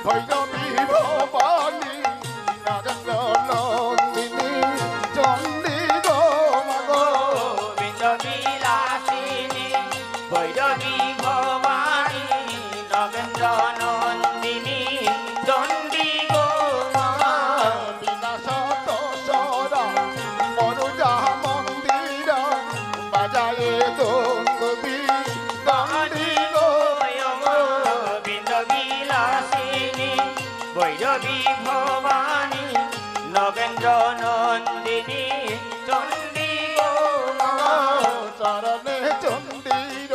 ভৈরবী ভবানী নরেন্দ্র নন্দিনী চণ্ডী গো মাগো গোবিন্দ বিলাসিনী ভৈরবী ভবানী নগেন্দ্র নন্দিনী চণ্ডী গো বিনাশ দশরা মনুজা মন্দির বাজায়ে দোন্দী দণ্ডী গো গোবিন্দ বিলাসিনী ভৈরবী ভবানী নগেন্দ্র নন্দিনী চণ্ডী গো চরণে চণ্ডীর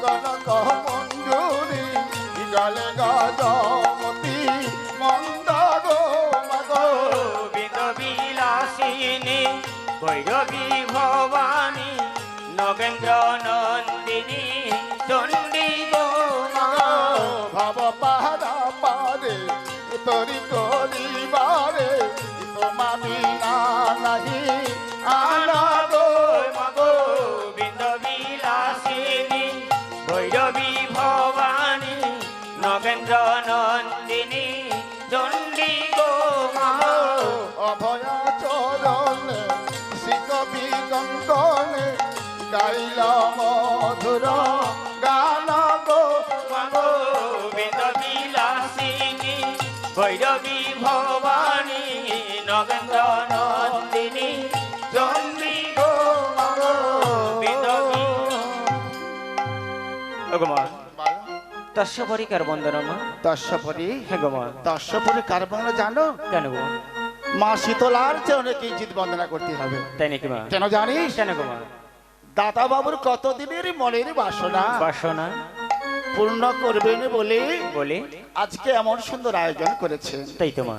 কনক মঞ্জুরি গলে গজমতি মন্দ গো মাগো গোবিন্দ বিলাসিনী ভৈরবী ভবানী নগেন্দ্র নন্দিনী চণ্ডী গো ভাব পাহারা পারে তরি করিবারে তোমারি না নাহি আনা গো মাগো গোবিন্দ বিলাসিনী ভৈরবী ভবানী নগেন্দ্র নন্দিনী চণ্ডী গো অভয় চরণে শ্রীকবি কঙ্কনে গাইল মধুর গান গো মাগো গোবিন্দ বিলাসিনী ভৈরবী ভবানী নগেন্দ্র নন্দিনী চণ্ডী গো গোবিন্দ তস্যপরি কার বন্দনমা দর্শপরি হ্যাঁ গো মা দর্শপরি কার বাংলা জানো কেন গো মা শীতলার চরণে কিঞ্চিত বন্দনা করতে হবে তাই নাকি মা কেন জানিস কেন গো মা দাতা বাবুর কতদিনের মনের বাসনা বাসনা পূর্ণ করবেন বলে বলে আজকে এমন সুন্দর আয়োজন করেছে তাই তো মা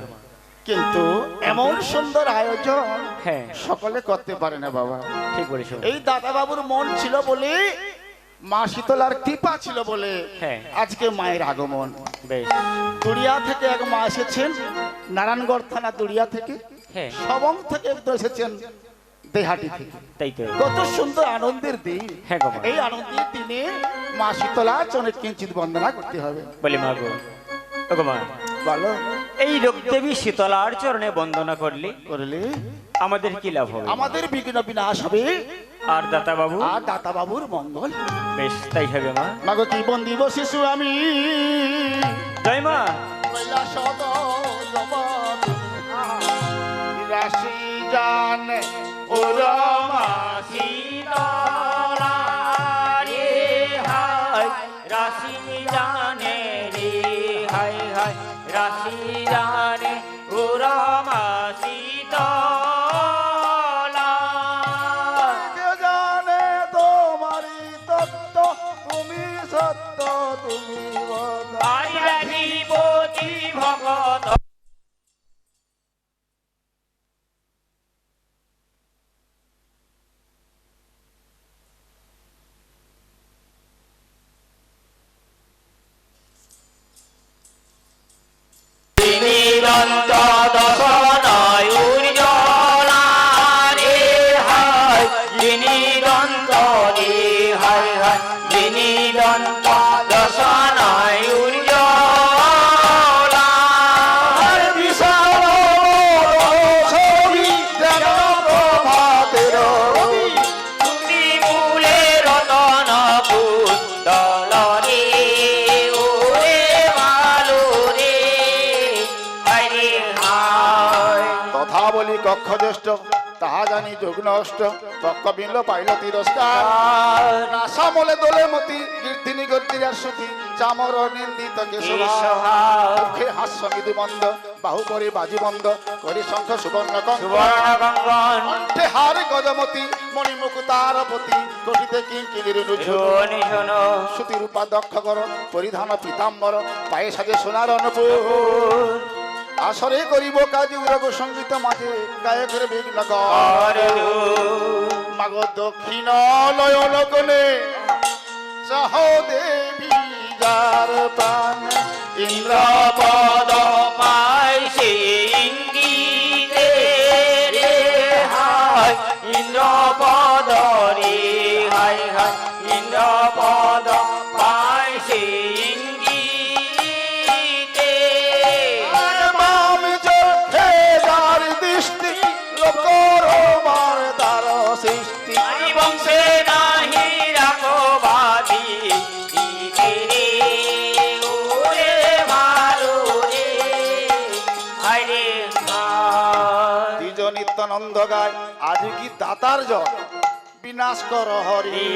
কিন্তু এমন সুন্দর আয়োজন হ্যাঁ সকলে করতে পারে না বাবা ঠিক বলেছো এই দাদা বাবুর মন ছিল বলে মা শীতলার কৃপা ছিল বলে হ্যাঁ আজকে মায়ের আগমন বেশ দুরিয়া থেকে এক মা এসেছেন নারায়ণগড় থানা দুরিয়া থেকে হ্যাঁ সবং থেকে একজন এসেছেন দেহাটি থেকে তাই তো কত সুন্দর আনন্দের দিন হ্যাঁ গো মা এই আনন্দের দিনে মা শীতলা অনেক কিঞ্চিত বন্দনা করতে হবে বলি মা গো ও গো মা বলো এই দেবী শীতলার চরণে বন্দনা করলে করলে আমাদের কি লাভ হবে আমাদের বিঘ্ন বিনাশ হবে আর দাতা বাবু আর দাতা বাবুর মঙ্গল বেশ তাই হবে মা মাগো কি বন্দিব শিশু আমি জয় মা রাশি জানে ও রমা শীতলা রে হায় রাশি জানে রে হায় হায় রাশি জানে ও রমা শীতলা কে জানে তোমারি তত্ত্ব তুমি সত্য তুমি আইরাধিপতি ভগত দন্ত দশনয় উর্জলা রে হায় যিনি দন্ত রে হায় হায় যিনি দন্ত দশনয় উর্জলা বিশাল ছবি যেন প্রভাতের তুমি মূলে রতন কুণ্ডল রে ওরে ভালো রে হরে হায় তথা বলি কক্ষ জ্যেষ্ঠ তাহা জানি যোগ নষ্ট পক্ষ বিন্দ পাইল তিরস্কার নাসামলে দোলে মতি কীর্তিনি গর্তিরার সুতি চামর নিন্দিত কেশে হাস্য মৃদু মন্দ বাহু পরে বাজি বন্ধ করি শঙ্খ সুবর্ণ সুবর্ণ গঙ্গন কণ্ঠে হার গজমতি মণিমুখ তার পতি কটিতে কিঙ্কিনীর শোনি শোনো সুতি রূপা দক্ষ কর পরিধান পীতাম্বর পায়ে সাজে সোনার অনুপুর আসরে করিব কাজী উরগ সঙ্গীত মাঝে গায়কের বিঘ্ন মাগ দক্ষিণ নয়ন কোণে চাহ দেবী যার প্রাণ ইন্দ্রপদ পাই সে ইঙ্গিতে রে হায় ইন্দ্রপদ রে হায় হায় ইন্দ্রপদ পাই সে ইঙ্গিতে আনন্দ গায় আজ কি দাতার জল বিনাশ কর হরি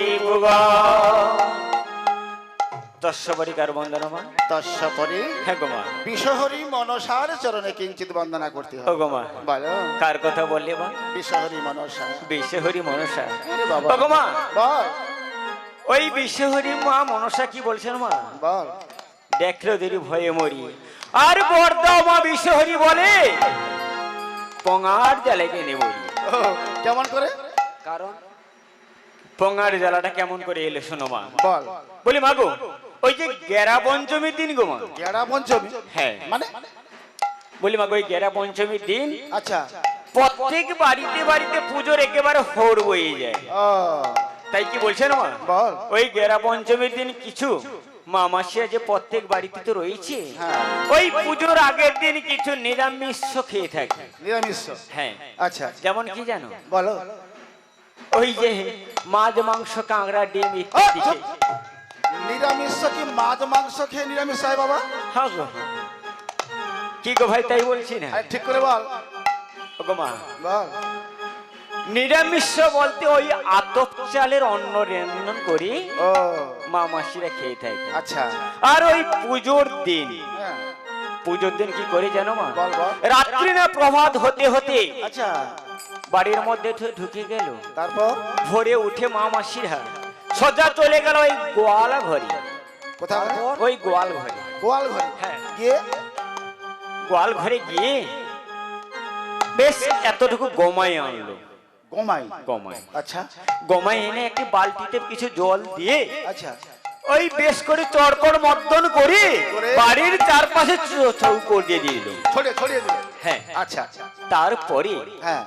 তস্যপরিকার বন্দনা মা। তস্যপরি হ্যাঁ গো মা। বিশ্বহরি মনসার চরণে কিঞ্চিত বন্দনা করতে ও হবে গো মা, বলো কার কথা বললে মা? বিশ্বহরি মনসা বিশ্বহরি মনসা। আরে বাবা ও গো মা, বল ওই বিশ্বহরি মা মনসা কি বলছেন মা? বল দেখলো দেরি ভয়ে মরি। আর বর্দাও মা বিশ্বহরি বলে পঙার জ্বালায় কেনে মরি। ও, কেমন করে কারণ পঙার জ্বালাটা কেমন করে এলো শোনো মা। বল বলি মা গো, ওই যে গেরা পঞ্চমীর দিন গো মা। গেরা পঞ্চমী হ্যাঁ মানে বলি মা গো, ওই গেরা পঞ্চমীর দিন আচ্ছা প্রত্যেক বাড়িতে বাড়িতে পুজোর একেবারে হোর বয়ে যায়। ও তাই কি বলছেন মা? বল ওই গেরা পঞ্চমীর দিন কিছু মা মাসিয়া যে প্রত্যেক বাড়িতে তো রয়েছে, হ্যাঁ ওই পুজোর আগের দিন কিছু নিরামিষ খেয়ে থাকে। নিরামিষ হ্যাঁ, আচ্ছা যেমন কি জানো, বলো ওই যে মাছ মাংস কাঁকড়া ডিম ও, ইত্যাদি চুপ। খেয়ে। নিরামিষ কি মাছ মাংস খেয়ে নিরামিষ হয় বাবা হ্যাঁ গো। কি গো ভাই, তাই বলছি না? আরে ঠিক করে বল ও গো মা, বল নিরামিষ বলতে ওই আতপ চালের অন্ন রান্না করি ও মা মাসিরা খেয়ে থাকে। আচ্ছা আর ওই পুজোর দিন, হ্যাঁ, পুজোর দিন কি করে জানো মা? বল বল রাত্রি না প্রভাত হতে হতে আচ্ছা বাড়ির মধ্যে ঢুকে গেল। তারপর ভোরে উঠে মা মাসিরা সোজা চলে গেল ওই গোয়াল ঘরে। কোথায় ওই গোয়াল ঘরে, গোয়াল ঘরে হ্যাঁ গিয়ে গোয়াল ঘরে গিয়ে বেশ এতটুকু গমাই আনলো। গোমাই গমাই, আচ্ছা গমাই এনে একটি বালতিতে কিছু জল দিয়ে আচ্ছা ওই বেশ করে চড়কড় মর্দন করে করে? বাড়ির চারপাশে চৌকো দিয়ে দিল। ছড়িয়ে দিলে হ্যাঁ, আচ্ছা তারপরে হ্যাঁ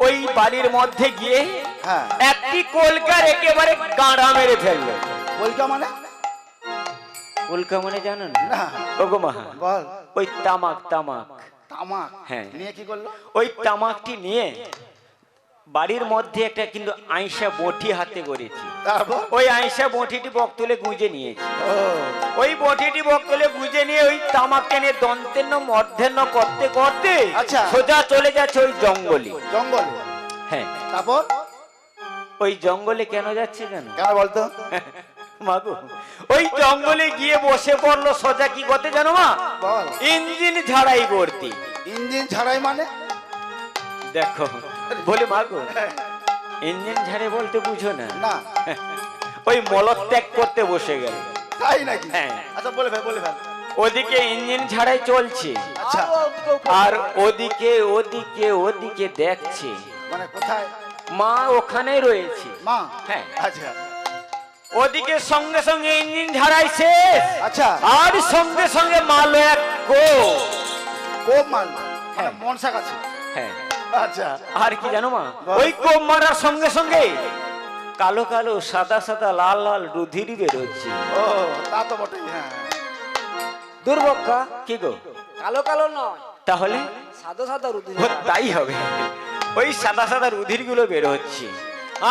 ওই বাড়ির মধ্যে গিয়ে হ্যাঁ একটি কলকার একেবারে গাঁড়া মেরে ফেললো। বলকা মানে কলকা মানে জানো না? না ওগো মা, বল ওই তামাক তামাক, তামাক হ্যাঁ। নিয়ে কি করলো ওই তামাকটি নিয়ে বাড়ির মধ্যে একটা কিন্তু আইসা বটি হাতে করেছি। তারপর ওই আইসা বটিটি বক্তলে গুঁজে নিয়েছি। ও ওই বটিটি বক্তলে গুঁজে নিয়ে ওই তামাককে নিয়ে দন্তেন্ন মর্ধেন্ন করতে করতে আচ্ছা। সোজা চলে যাচ্ছে ওই জঙ্গলে। জঙ্গলে হ্যাঁ, তারপর ওই জঙ্গলে কেন যাচ্ছে জানো কেন বলতো মাগো? ওই জঙ্গলে গিয়ে বসে পড়লো সোজা কি করতে জানো মা? বল ইঞ্জিন ঝাড়াই করতে। ইঞ্জিন ছাড়াই মানে দেখো বলে মাগো, ইঞ্জিন ঝাড়ে বলতে বুঝো না? না ওই মলত্যাগ করতে বসে গেল। তাই নাকি হ্যাঁ। আচ্ছা বলে ফেল ওদিকে ইঞ্জিন ঝাড়াই চলছে আচ্ছা আর ওদিকে ওদিকে ওদিকে দেখছে মানে কোথায় মা ওখানে রয়েছে। মা হ্যাঁ, আচ্ছা ওদিকে সঙ্গে সঙ্গে ইঞ্জিন ঝাড়াই শেষ আচ্ছা আর সঙ্গে সঙ্গে মাল এক কোপ মাল হ্যাঁ। মনসা কাছে হ্যাঁ, আচ্ছা আর কি জানো মা? ওই কোপ মারার সঙ্গে সঙ্গে কালো কালো সাদা সাদা লাল লাল রুধির বেরোচ্ছে। ও তা তো বটেই হ্যাঁ দুর্ভক্ষা কি গো, কালো কালো নয়, তাহলে সাদা সাদা রুদ্র। ও তাই হবে। ওই সাদা সাদা রুধির গুলো বের হচ্ছে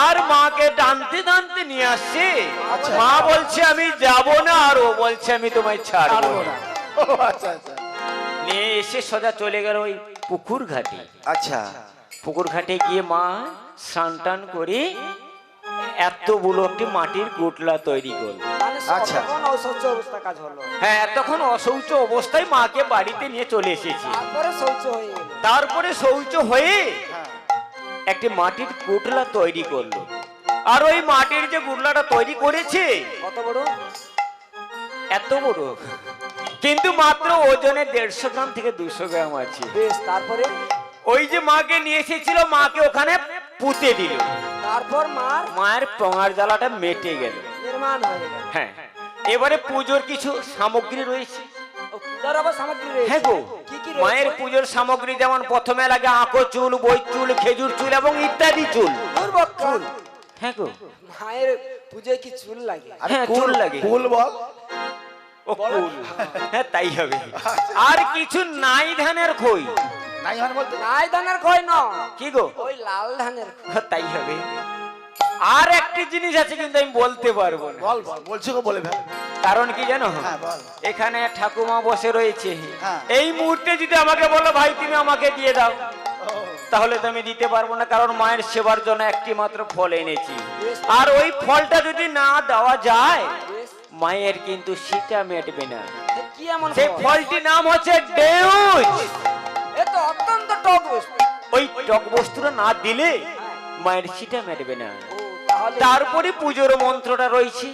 আর মাকে টানতে টানতে নিয়ে আসছে। আচ্ছা। মা বলছে আমি যাব না, আর ও বলছে আমি তোমায় ছাড়বো ছাড়বো না। না ও আচ্ছা আচ্ছা নিয়ে এসে সোজা চলে গেল ওই পুকুর ঘাটে। আচ্ছা পুকুর ঘাটে গিয়ে মা স্নান টান করে এতগুলো একটি মাটির গুটলা তৈরি করলো। মানে আচ্ছা। তখন অসহ্য অবস্থা কাজ হলো, হ্যাঁ, এতক্ষণ অশৌচ অবস্থায় মাকে বাড়িতে নিয়ে চলে এসেছি। তারপরে শৌচ হয়ে গেল। তারপরে শৌচ হয়ে হ্যাঁ একটি মাটির গুটলা তৈরি করলো। আর ওই মাটির যে গুটলাটা তৈরি করেছে কত বড়? এত বড়, কিন্তু মাত্র ওজনে 150 গ্রাম থেকে 200 গ্রাম আছে। বেশ, তারপরে ওই যে মাকে নিয়ে এসেছিল, মাকে ওখানে পুঁতে দিল। তারপর মার মায়ের পঙার জ্বালাটা মেটে গেল। নির্মাণ হয়ে গেল। হ্যাঁ, এবারে পুজোর কিছু সামগ্রী রয়েছে। ও, পূজার আবার সামগ্রী রয়েছে? হ্যাঁ গো, কি কি রয়েছে? মায়ের পুজোর সামগ্রী যেমন প্রথমে লাগে আঁকো চুল, বই চুল, খেজুর চুল এবং ইত্যাদি চুল। দুর্ভক্ষা। হ্যাঁ গো, মায়ের পুজোয় কি চুল লাগে? আরে হ্যাঁ, চুল লাগে। ফুল বল ও কুল, হ্যাঁ তাই হবে। আর কিছু নাই ধানের খই। নাই মানে বলতে নাই ধানের খই না, কি গো, ওই লাল ধানের খই। হ্যাঁ, তাই হবে। আর একটি জিনিস আছে কিন্তু আমি বলতে পারবো না। বল বল বলছি গো বলে ফেল কারণ কি জানো, হ্যাঁ বল এখানে ঠাকুমা বসে রয়েছে। হ্যাঁ। এই মুহূর্তে যদি আমাকে বলো ভাই তুমি আমাকে দিয়ে দাও, ও তাহলে তো আমি দিতে পারবো না, কারণ মায়ের সেবার জন্য একটি মাত্র ফল এনেছি। আর ওই ফলটা যদি না দেওয়া যায় বেশ। মায়ের কিন্তু সেটা মেটবে না। এ কি এমন সেই ফল? ফলটির নাম হচ্ছে ডেউজ। এ তো অত্যন্ত টক বস্তু। ওই টক বস্তুটা না দিলে মায়ের সেটা মেটবে না। ও, তাহলে তারপরে পুজোর মন্ত্রটা রয়েছে,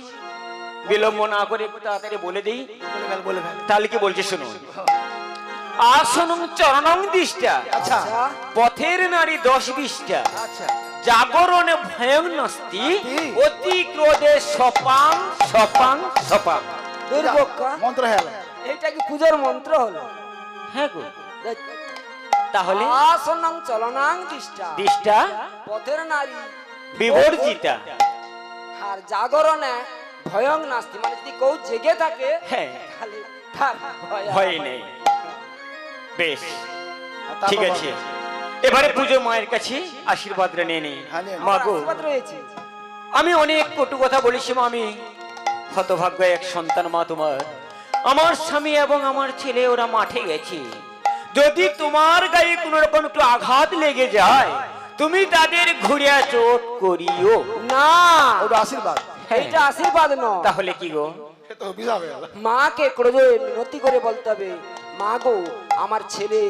বিলম্ব না করে একটু তাড়াতাড়ি বলে দিই। তাহলে কি বলছে শুনুন। আসনং চরণং দিষ্টা, আচ্ছা আচ্ছা, পথের নারী 10-20টা, আচ্ছা জাগরণে ভয়ং নাস্তি, অতি ক্রোধে সপাং সপাং সপাং। দুর্ভোগা। মন্ত্র হেল এইটা কি পূজার মন্ত্র হলো? হ্যাঁ গো, তাহলে আসনং চলনাং দিষ্টা, দিষ্টা পথের নারী বিবর্জিতা। আর জাগরণে ভয়ং নাস্তি, মানে যদি কেউ জেগে থাকে হ্যাঁ, তাহলে তার ভয় আর ভয় হয় নেই। না। বেশ, ঠিক আছে, এবারে পুজো মায়ের কাছে আশীর্বাদটা নিয়ে নিই। হ্যাঁ, নিন। মা গো, আশীর্বাদ রয়েছে। আমি অনেক কটু কথা বলেছি মা, আমি হতভাগ্য এক সন্তান মা তোমার। আমার স্বামী এবং আমার ছেলে ওরা মাঠে গেছে, যদি তোমার গায়ে কোনো রকম একটু আঘাত লেগে যায় তুমি তাদের ঘুরিয়া চোট করিও না, ওটা আশীর্বাদ এইটা আশীর্বাদ নয়। তাহলে কি গো? সে তো অভিশাপ হয়ে গেল মাকে ক্রোধে মিনতি করে বলতে হবে, মা গো, আমার ছেলে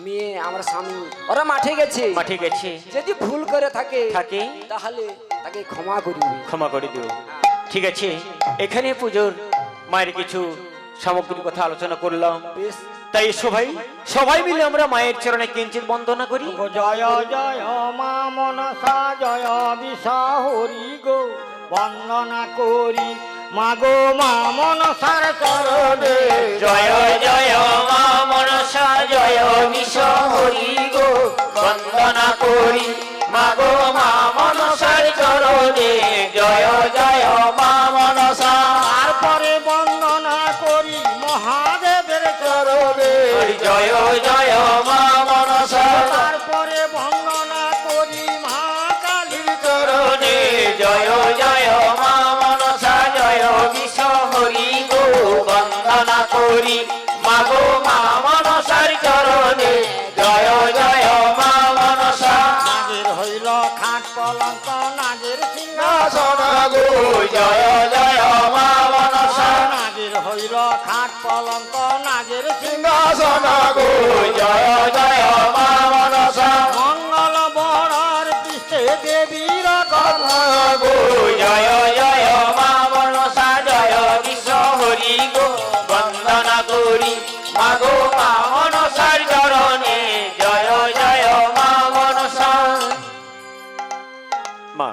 মেয়ে আমার স্বামী ওরা মাঠে গেছে, মাঠে গেছে, যদি ভুল করে থাকে থাকে তাহলে তাকে ক্ষমা করিবে। ক্ষমা করে দিও। ঠিক আছে, এখানে পুজোর মায়ের কিছু সামগ্রীর কথা আলোচনা করলাম। বেশ, তাই সবাই সবাই মিলে আমরা মায়ের চরণে কিঞ্চিত বন্দনা করি। জয় জয় মা মনসা জয় বিশহরি গো, বন্দনা করি মা গো মা মনসার চরণে। জয় জয় মা মনসা জয় বিশহরি গো, বন্দনা করি মা গো মা মনসার চরণে। জয় জয় মা মনসা। তারপরে বন্দনা করি মহাদেবের চরণে। জয় জয় মা মনসা। তারপরে বন্দনা করি মা কালীর চরণে। জয় জয় মা মনসা জয় বিশহরি গো, বন্দনা করি মা গো মা মনসার চরণে। জয় জয় মা মনসা। নাগের হইল খাট পলঙ্ক নাগের সিংহাসন গো জয় জয় মা মনসা। নাগের হইল খাট পলঙ্ক নাগের সিংহাসন গো জয় জয় মা মনসা। মঙ্গল বড়ার পৃষ্ঠে দেবীর কথা গো জয় জয় মা মনসা জয় বিশহরি গো, বন্দনা করি মা গো মা মনসার চরণে। জয় জয় মা মনসা। মা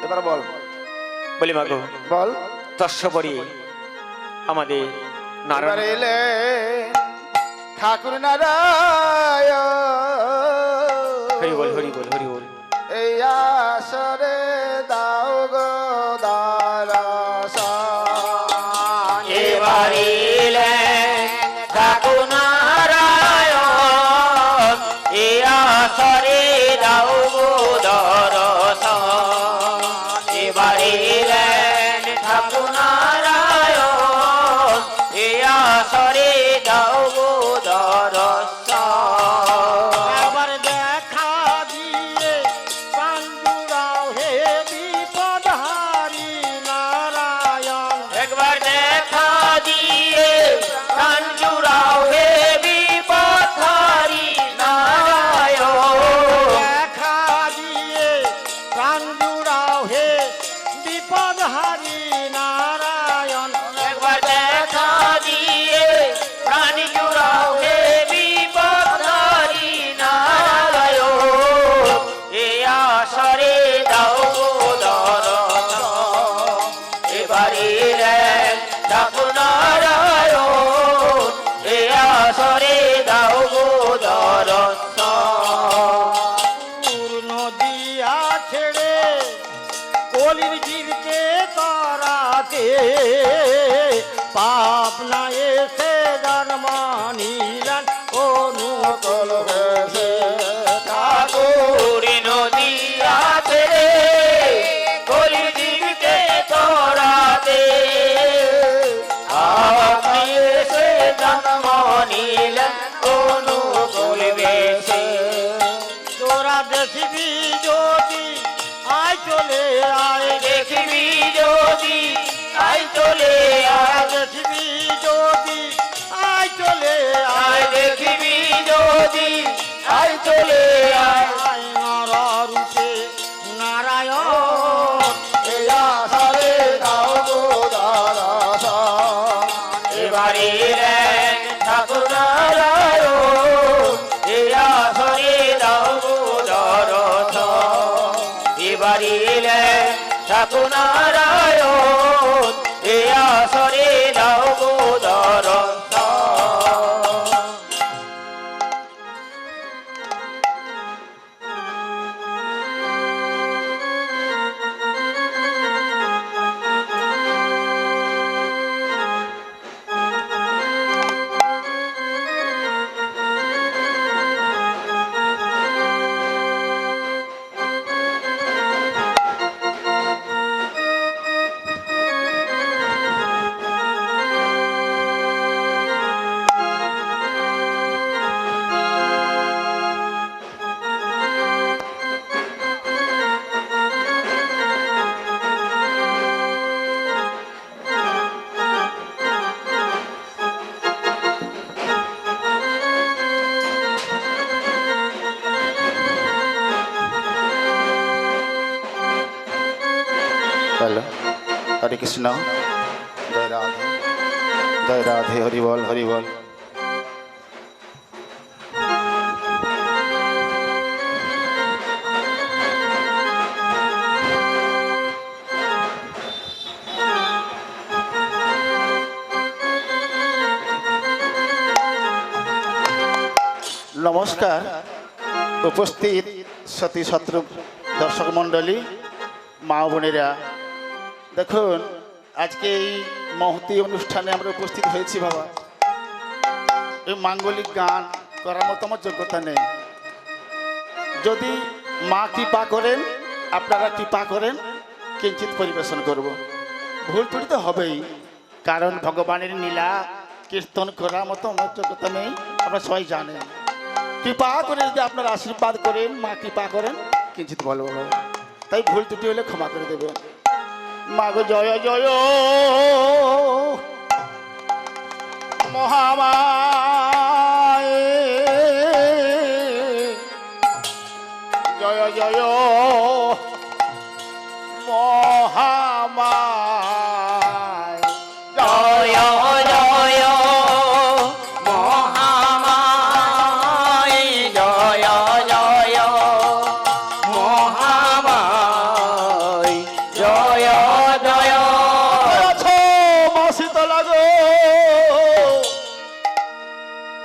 এবার বল বলি মা গো, বল তস্যপরি আমাদের এবার নারায়ণ এলে ঠাকুর নারায়ণ হরি বল হরি বল হরি বল। এই আসরে দাও গো দারাসন। এবারে ঠাকুর নারায়ণ, এ আসরে দাও গো দর্শন। এবারে ঠাকুর নারায়ণ, এ আসরে দাও গো দর্শন। আবার দেখা দিয়ে পাণ্ডুরাও হে বিপদহারি নারায়ণ। একবার দেখা দিয়ে চলে আয় নর রূপে নারায়ণ এই আশারে দাও গো দরস এবারে ঠাকুর নারায়ণ এই আসরে দাও গো দরস এবারে ঠাকুর নারায়ণ এই আসরে দাও গো দরস হ্যালো হরে কৃষ্ণ জয় রাধে জয় রাধে হরিবল হরিবল নমস্কার উপস্থিত সতী শত্রু দর্শক মণ্ডলী মা বোনেরা, দেখুন আজকে এই মহতী অনুষ্ঠানে আমরা উপস্থিত হয়েছি বাবা। এই মাঙ্গলিক গান করার মতো আমার যোগ্যতা নেই। যদি মা কৃপা করেন, আপনারা কৃপা করেন, কিঞ্চিত পরিবেশন করব। ভুল ত্রুটি তো হবেই, কারণ ভগবানের লীলা কীর্তন করার মতো আমার যোগ্যতা নেই, আপনারা সবাই জানেন। কৃপা করে যদি আপনারা আশীর্বাদ করেন, মা কৃপা করেন, কিঞ্চিত বলবো বাবা। তাই ভুল ত্রুটি হলে ক্ষমা করে দেবেন। মাগো জয় জয় মহামায়, জয় জয় মহামায়, জয় জয় মহামায়, জয় জয় মহামায়, জয় জয় আছো মা শীতলা গো,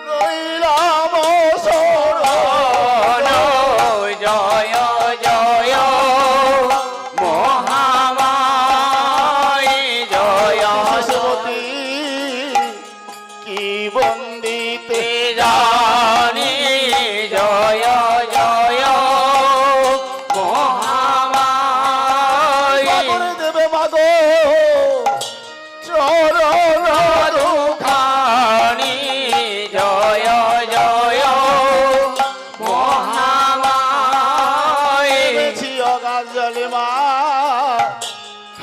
রইলাম শরণ। জয় জয় মহামায়, জয় শিশুমতী কি বন্দিতে জানি, জয় জয় মহামায়, করে দেবে মাগো চরণ খানি, জয় জয় মহামায়, দেখেছি অগাধ জলে মা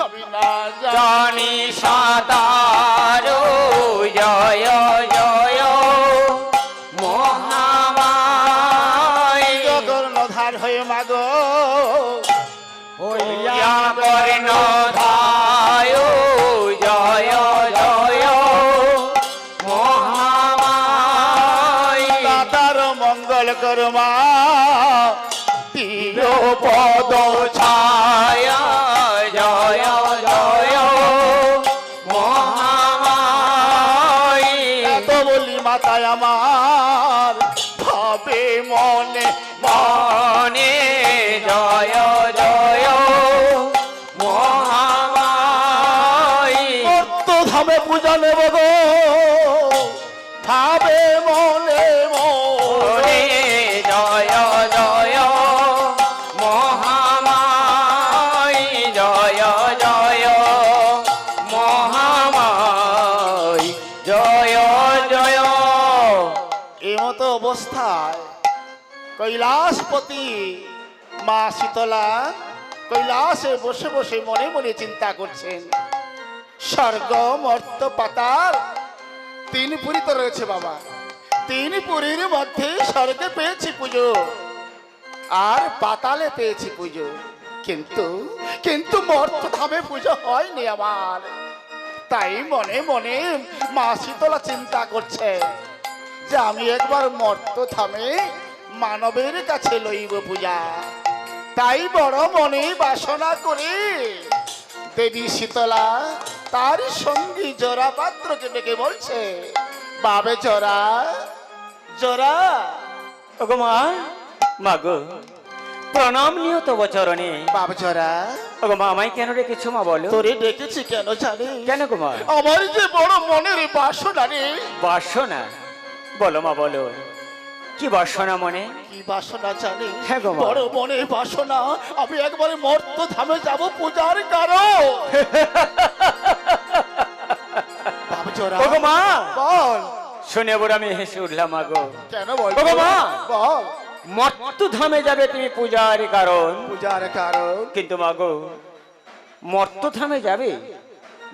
আমি না জানি সাঁতার, জয় জয় মহামায়, কর্ণধার হয়ে মাগো ইয়া কর্ণধায়, জয় জয় মহামায়, তার মঙ্গল করমা তীর পদ ছায়া, জয় জয় মহামায়, এত বলি মাতায় আমার ভাবে মনে মনে, জয় জয় মহামায়, কত ধামে পূজা নেব গো ভাবে মনে মনে, জয় জয় মহামায়, জয় জয় মহামায়, জয় জয়। এই মতো অবস্থায় কৈলাসপতি মা শীতলা কৈলাসে বসে বসে মনে মনে চিন্তা করছেন। স্বর্গ মর্ত পাতাল তিন পুরী তো রয়েছে বাবা, তিন পুরীর মধ্যে স্বর্গে পেয়েছি পুজো আর পাতালে পেয়েছি পুজো, কিন্তু কিন্তু মর্তধামে পুজো হয়নি আমার। তাই মনে মনে মা শীতলা চিন্তা করছে যে আমি একবার মর্তধামে মানবের কাছে লইব পূজা। তাই বড় মনে বাসনা করে দেবী শীতলা তার সঙ্গী জোড়া পাত্রকে ডেকে বলছে, বাবে জোড়া জোড়া। ওগো মা, মাগো প্রণাম নিও তব চরণে। বাবে জোড়া, ওগো মা, আমায় কেন রেখেছো মা বলো? তোরে ডেকেছি কেন জানি? কেন গো মা? আমার যে বড় মনের বাসনা রে। বাসনা? বলো মা বলো, কি বাসনা মনে? কি বাসনা জানি? হ্যাঁ গো মা। বড় মনের বাসনা আমি একবারে মর্ত ধামে যাব পূজার কারণ। বাবে জোড়া, ওগো মা, বল শুনে বড় আমি হেসে উঠলাম মাগো। কেন বল ওগো মা। বল মর্তু ধামে যাবে তুমি পূজার কারণ, পূজার কারণ। কিন্তু মাগো মর্তু ধামে যাবে?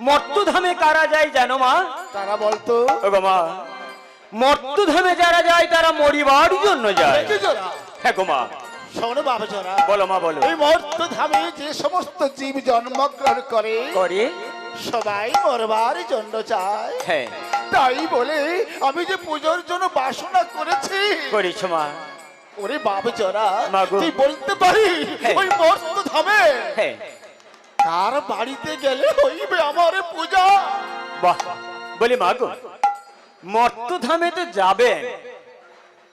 মর্তু ধামে কারা যায় জানো মা? তারা বলতো ওগো মা, মর্তু ধামে যারা যায় তারা মরিবার জন্য যায়। দেখি জোড়া, হ্যাঁ গো মা, শোনো বাবে জোড়া, বলো মা বলো। এই মর্ত ধামে যে সমস্ত জীব জন্মগ্রহণ করে করে? সবাই মরবার জন্য চায়। হ্যাঁ তাই বলে আমি যে পুজোর জন্য বাসনা করেছি। করেছো মা। ওরে বাবে জোড়া, মাগো। তুই বলতে পারি হ্যাঁ। ওই মর্ত ধামে হ্যাঁ, কার বাড়িতে গেলে হইবে আমার পূজা? বাহ, বলি মাগো মর্তু ধামে তো যাবেন,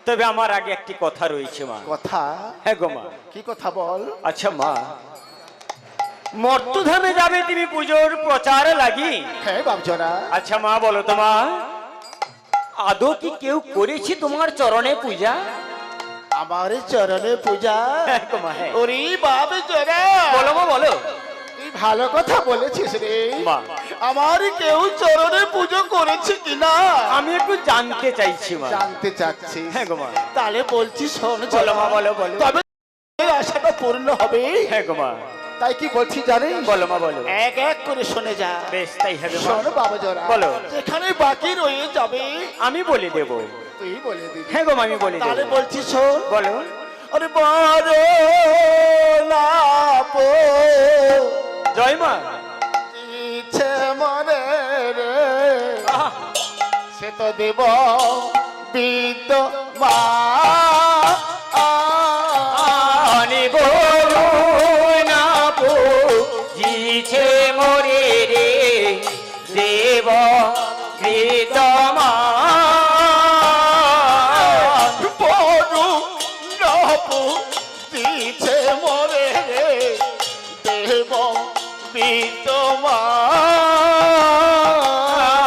তবে আমার আগে একটি কথা রয়েছে মা। কথা? হ্যাঁ গো মা। কি কথা বল? আচ্ছা মা, মর্তু ধামে যাবে তুমি পুজোর প্রচার লাগি। হ্যাঁ বাবে জোড়া। আচ্ছা মা বলো তো মা, আদৌ কি কেউ করেছে তোমার চরণে পূজা? আমার চরণে পূজা? হ্যাঁ গো মা, হ্যাঁ। ওরে বাবে জোড়া, বলো মা বলো। তুই ভালো কথা বলেছিস রে। মা। আমার কেউ চরণে পুজো করেছে কিনা আমি একটু জানতে চাইছি মা। জানতে চাচ্ছি। হ্যাঁ গো মা। তাহলে বলছি শোন বলো মা, বলো বলো। তবে এই আশাটা পূর্ণ হবে। হ্যাঁ গো মা। তাই কি বলছি জানিস? বলো মা বলো। এক এক করে শুনে যা। বেশ তাই হবে মা। শোন বাবা জোড়া, বলো। যেখানে বাকি রয়ে যাবে আমি বলে দেব। তুই বলে দিবি। হ্যাঁ গো মা, আমি বলে তাহলে দেব। বলছি শোন। বলো। আরে বড় লাপো জয় মা। ইচ্ছে মনে রে আহা, সে তো দেব বিদ্য মা আনি বরুণা পুজিছে মোরে রে দেব বিদ্যমান। বড় নপু দিছে মরে রে দেব বিদ্যমান।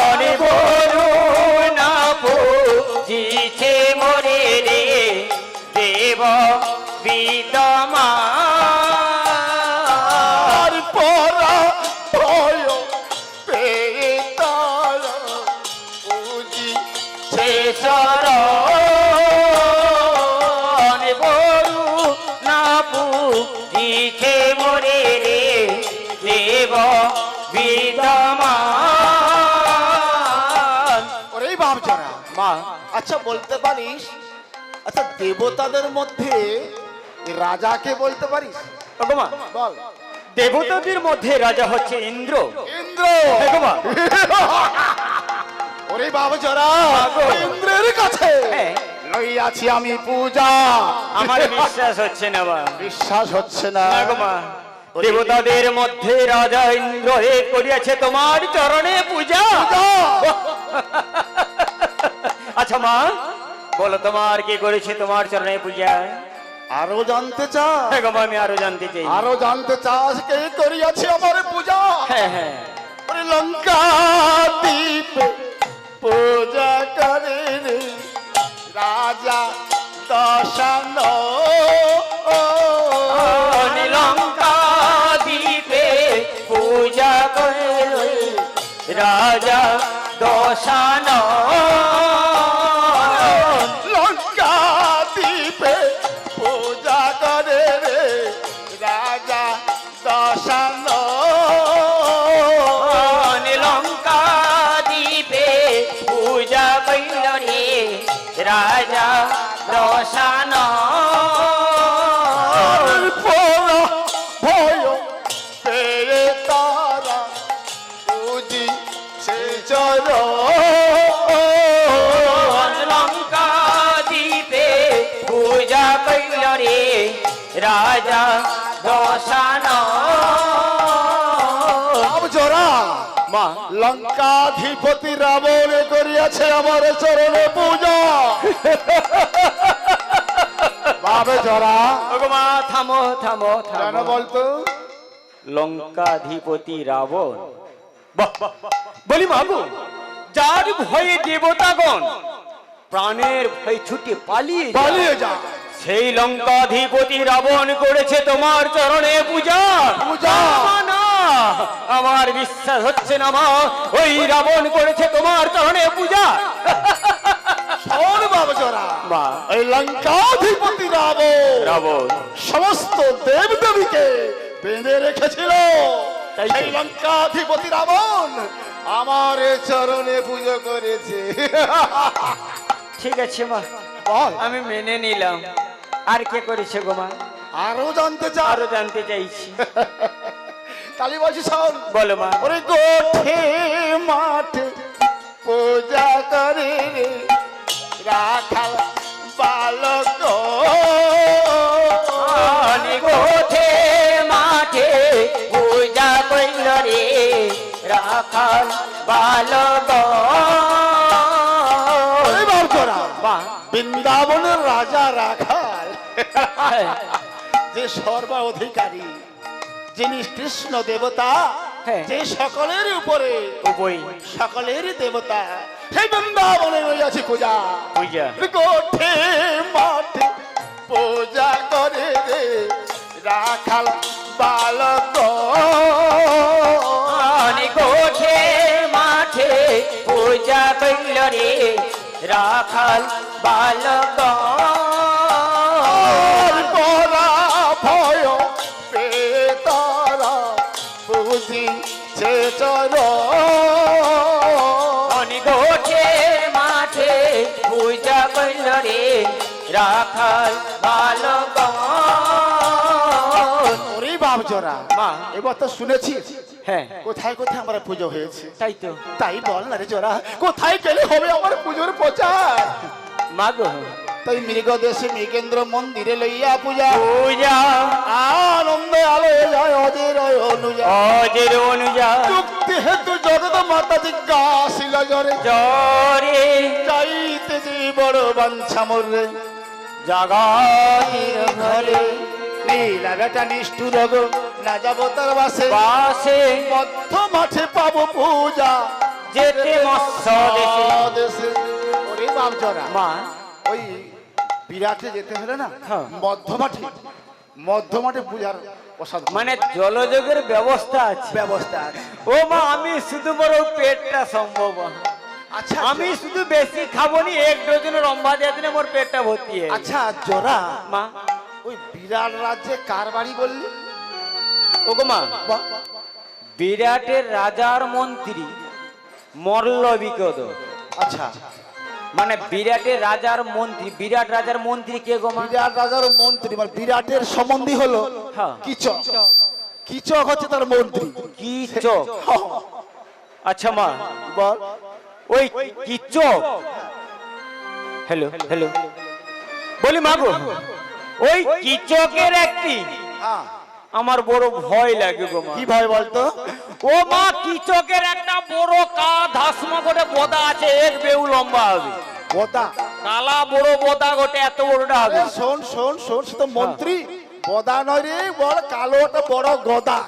আনি বরুণা পুজিছে মোরে রে দেব বিদ্যমান। আর পরা ভয় পেয়ে তার পুজি সে শরণ বরুণা পুজিছে মোরে রে দেব বিদ্যমান। ওরেই বাপজারা। মা, আচ্ছা বলতে পারিস, আচ্ছা দেবতাদের মধ্যে রাজাকে বলতে পারিস? ওগো মা, বল। দেবতাদের মধ্যে রাজা হচ্ছে ইন্দ্র। ইন্দ্র। ওগো মা, ওরে বাপজারা, ইন্দ্রের কাছে হ্যাঁ। লইয়াছি আমি পূজা। আমার বিশ্বাস হচ্ছে না মা। বিশ্বাস হচ্ছে না? না গো মা, দেবতাদের মধ্যে রাজা ইন্দ্র হে করিয়াছে তোমার চরণে পূজা। আচ্ছা মা বলো, তোমার কি করেছে তোমার চরণে পূজা? আরো জানতে চাস? হ্যাঁ গো মা, আমি আরো জানতে চাই। আরো জানতে চাস কে করিয়াছে আমার পূজা? হ্যাঁ হ্যাঁ। ওরে লঙ্কা দ্বীপে পূজা করে রে রাজা দশান। লঙ্কা দ্বীপে পূজা করে রাজা দশান। লঙ্কা দ্বীপে পূজা করে রে রাজা দশান। লঙ্কা দ্বীপে পূজা কইল রে রাজা দশান পরা ভয় পেয়ে তারা বুঝি সে লঙ্কা দ্বীপে পূজা কইল রে রাজা দশান জোড়া মা লঙ্কাধিপতি রাবণ করিয়াছে আমার চরণে পূজা বাবে জোড়া ওগো মা থামো থামো কেন থামো বলতো লঙ্কাধিপতি রাবণ বাহ, বাহ, বাহ। বলি মাগো যার ভয়ে দেবতাগণ প্রাণের ভয় ছুটে পালিয়ে যায়, পালিয়ে যা সেই লঙ্কাধিপতি রাবণ করেছে তোমার চরণে পূজা পূজা। মা, না আমার বিশ্বাস হচ্ছে না মা, ওই রাবণ করেছে তোমার চরণে পূজা শোন বাবা জোড়া মা এই লঙ্কাধিপতি রাবণ রাবণ সমস্ত দেবদেবীকে বেঁধে রেখেছিল তাই তো। সেই লঙ্কাধিপতি রাবণ আমার এ চরণে পুজো করেছে ঠিক আছে মা, বল আমি মেনে নিলাম। আর কে করেছে গো মা? আরো জানতে চাও আরো জানতে চাইছি। কালী বলছি শোন বলো মা। ওরে গোঠে মাঠে পূজা করে রে রাখাল বালক গোঠে মাঠে পূজা কইল রে রাখাল বালক এবার জোড়া মা বৃন্দাবনের রাজা রাখাল যে সর্ব অধিকারী যিনি কৃষ্ণ দেবতা হ্যাঁ। যে সকলের উপরে বই সকলের দেবতা সেই বৃন্দাবনে রয়েছে পূজা পূজা গোঠে মাঠে পূজা করে রে রাখাল বালক গোঠে মাঠে পূজা কইল রে রাখাল বালক পরা ভয় পে তারা বুঝি সে চর গোঠে মাঠে পূজা কইল রে রাখাল বালক ওরে বাপ জোড়া মা এবার তো শুনেছি হ্যাঁ কোথায় কোথায় আমার পুজো হয়েছে তাই তো তাই বল না রে জোড়া কোথায় গেলে হবে আমার পুজোর প্রচার মা গো তাই মৃগ দেশে মৃগেন্দ্র মন্দিরে লইয়া পূজা পূজা আনন্দ আলো যায় অজের অনুজা অজের অনুজা যুক্তি হেতু জগৎ মাতা জিজ্ঞাসিল জরে জরে চাইতে যে বড় বাঞ্ছা মরে জাগাতির ঘরে নীলা বেটা নিষ্ঠুর গো না যাবো তার বাসে বাসে মধ্য মাঠে পাবো পূজা যেতে মৎস্য দেশে দেশে ওরে বাপ জরা মা ওই বিরাটে যেতে হলে না হ্যাঁ। মধ্য মাঠে পূজার প্রসাদ মানে জলযোগের ব্যবস্থা আছে ব্যবস্থা আছে ও মা আমি শুধু বড় পেটটা সম্ভব আচ্ছা আমি শুধু বেশি খাবো নি, 1 ডজন রম্বা দিয়ে দিলে মোর পেটটা ভর্তি হয়ে যাবে। আচ্ছা জোরা মা ওই বিরাট রাজ্যে কার বাড়ি বললি ও গো মা বল। বিরাটের রাজার মন্ত্রী মল্ল বিকদ, আচ্ছা মানে বিরাটের রাজার মন্ত্রী, বিরাট রাজার মন্ত্রী কে গো মা? বিরাট রাজার মন্ত্রী মানে বিরাটের সম্বন্ধী হলো হ্যাঁ। কিচক কিচক হচ্ছে তার মন্ত্রী কিচক। হ্যাঁ। আচ্ছা মা বল ওই কিচক, হ্যালো হ্যালো বলি মা গো ওই কিচকের একটি হ্যাঁ আমার বড় ভয় লাগে গো মা। কি ভাই বলতো ও মা কিচকের একটা বড় ধাসমা করে বোদা আছে, 1 বেউ লম্বা হবে, বদা কালা বড় বোদা গোটে এত বড়টা হবে। শোন শোন শোন সে তো মন্ত্রী বদা নয় রে বল কালো একটা বড় গদা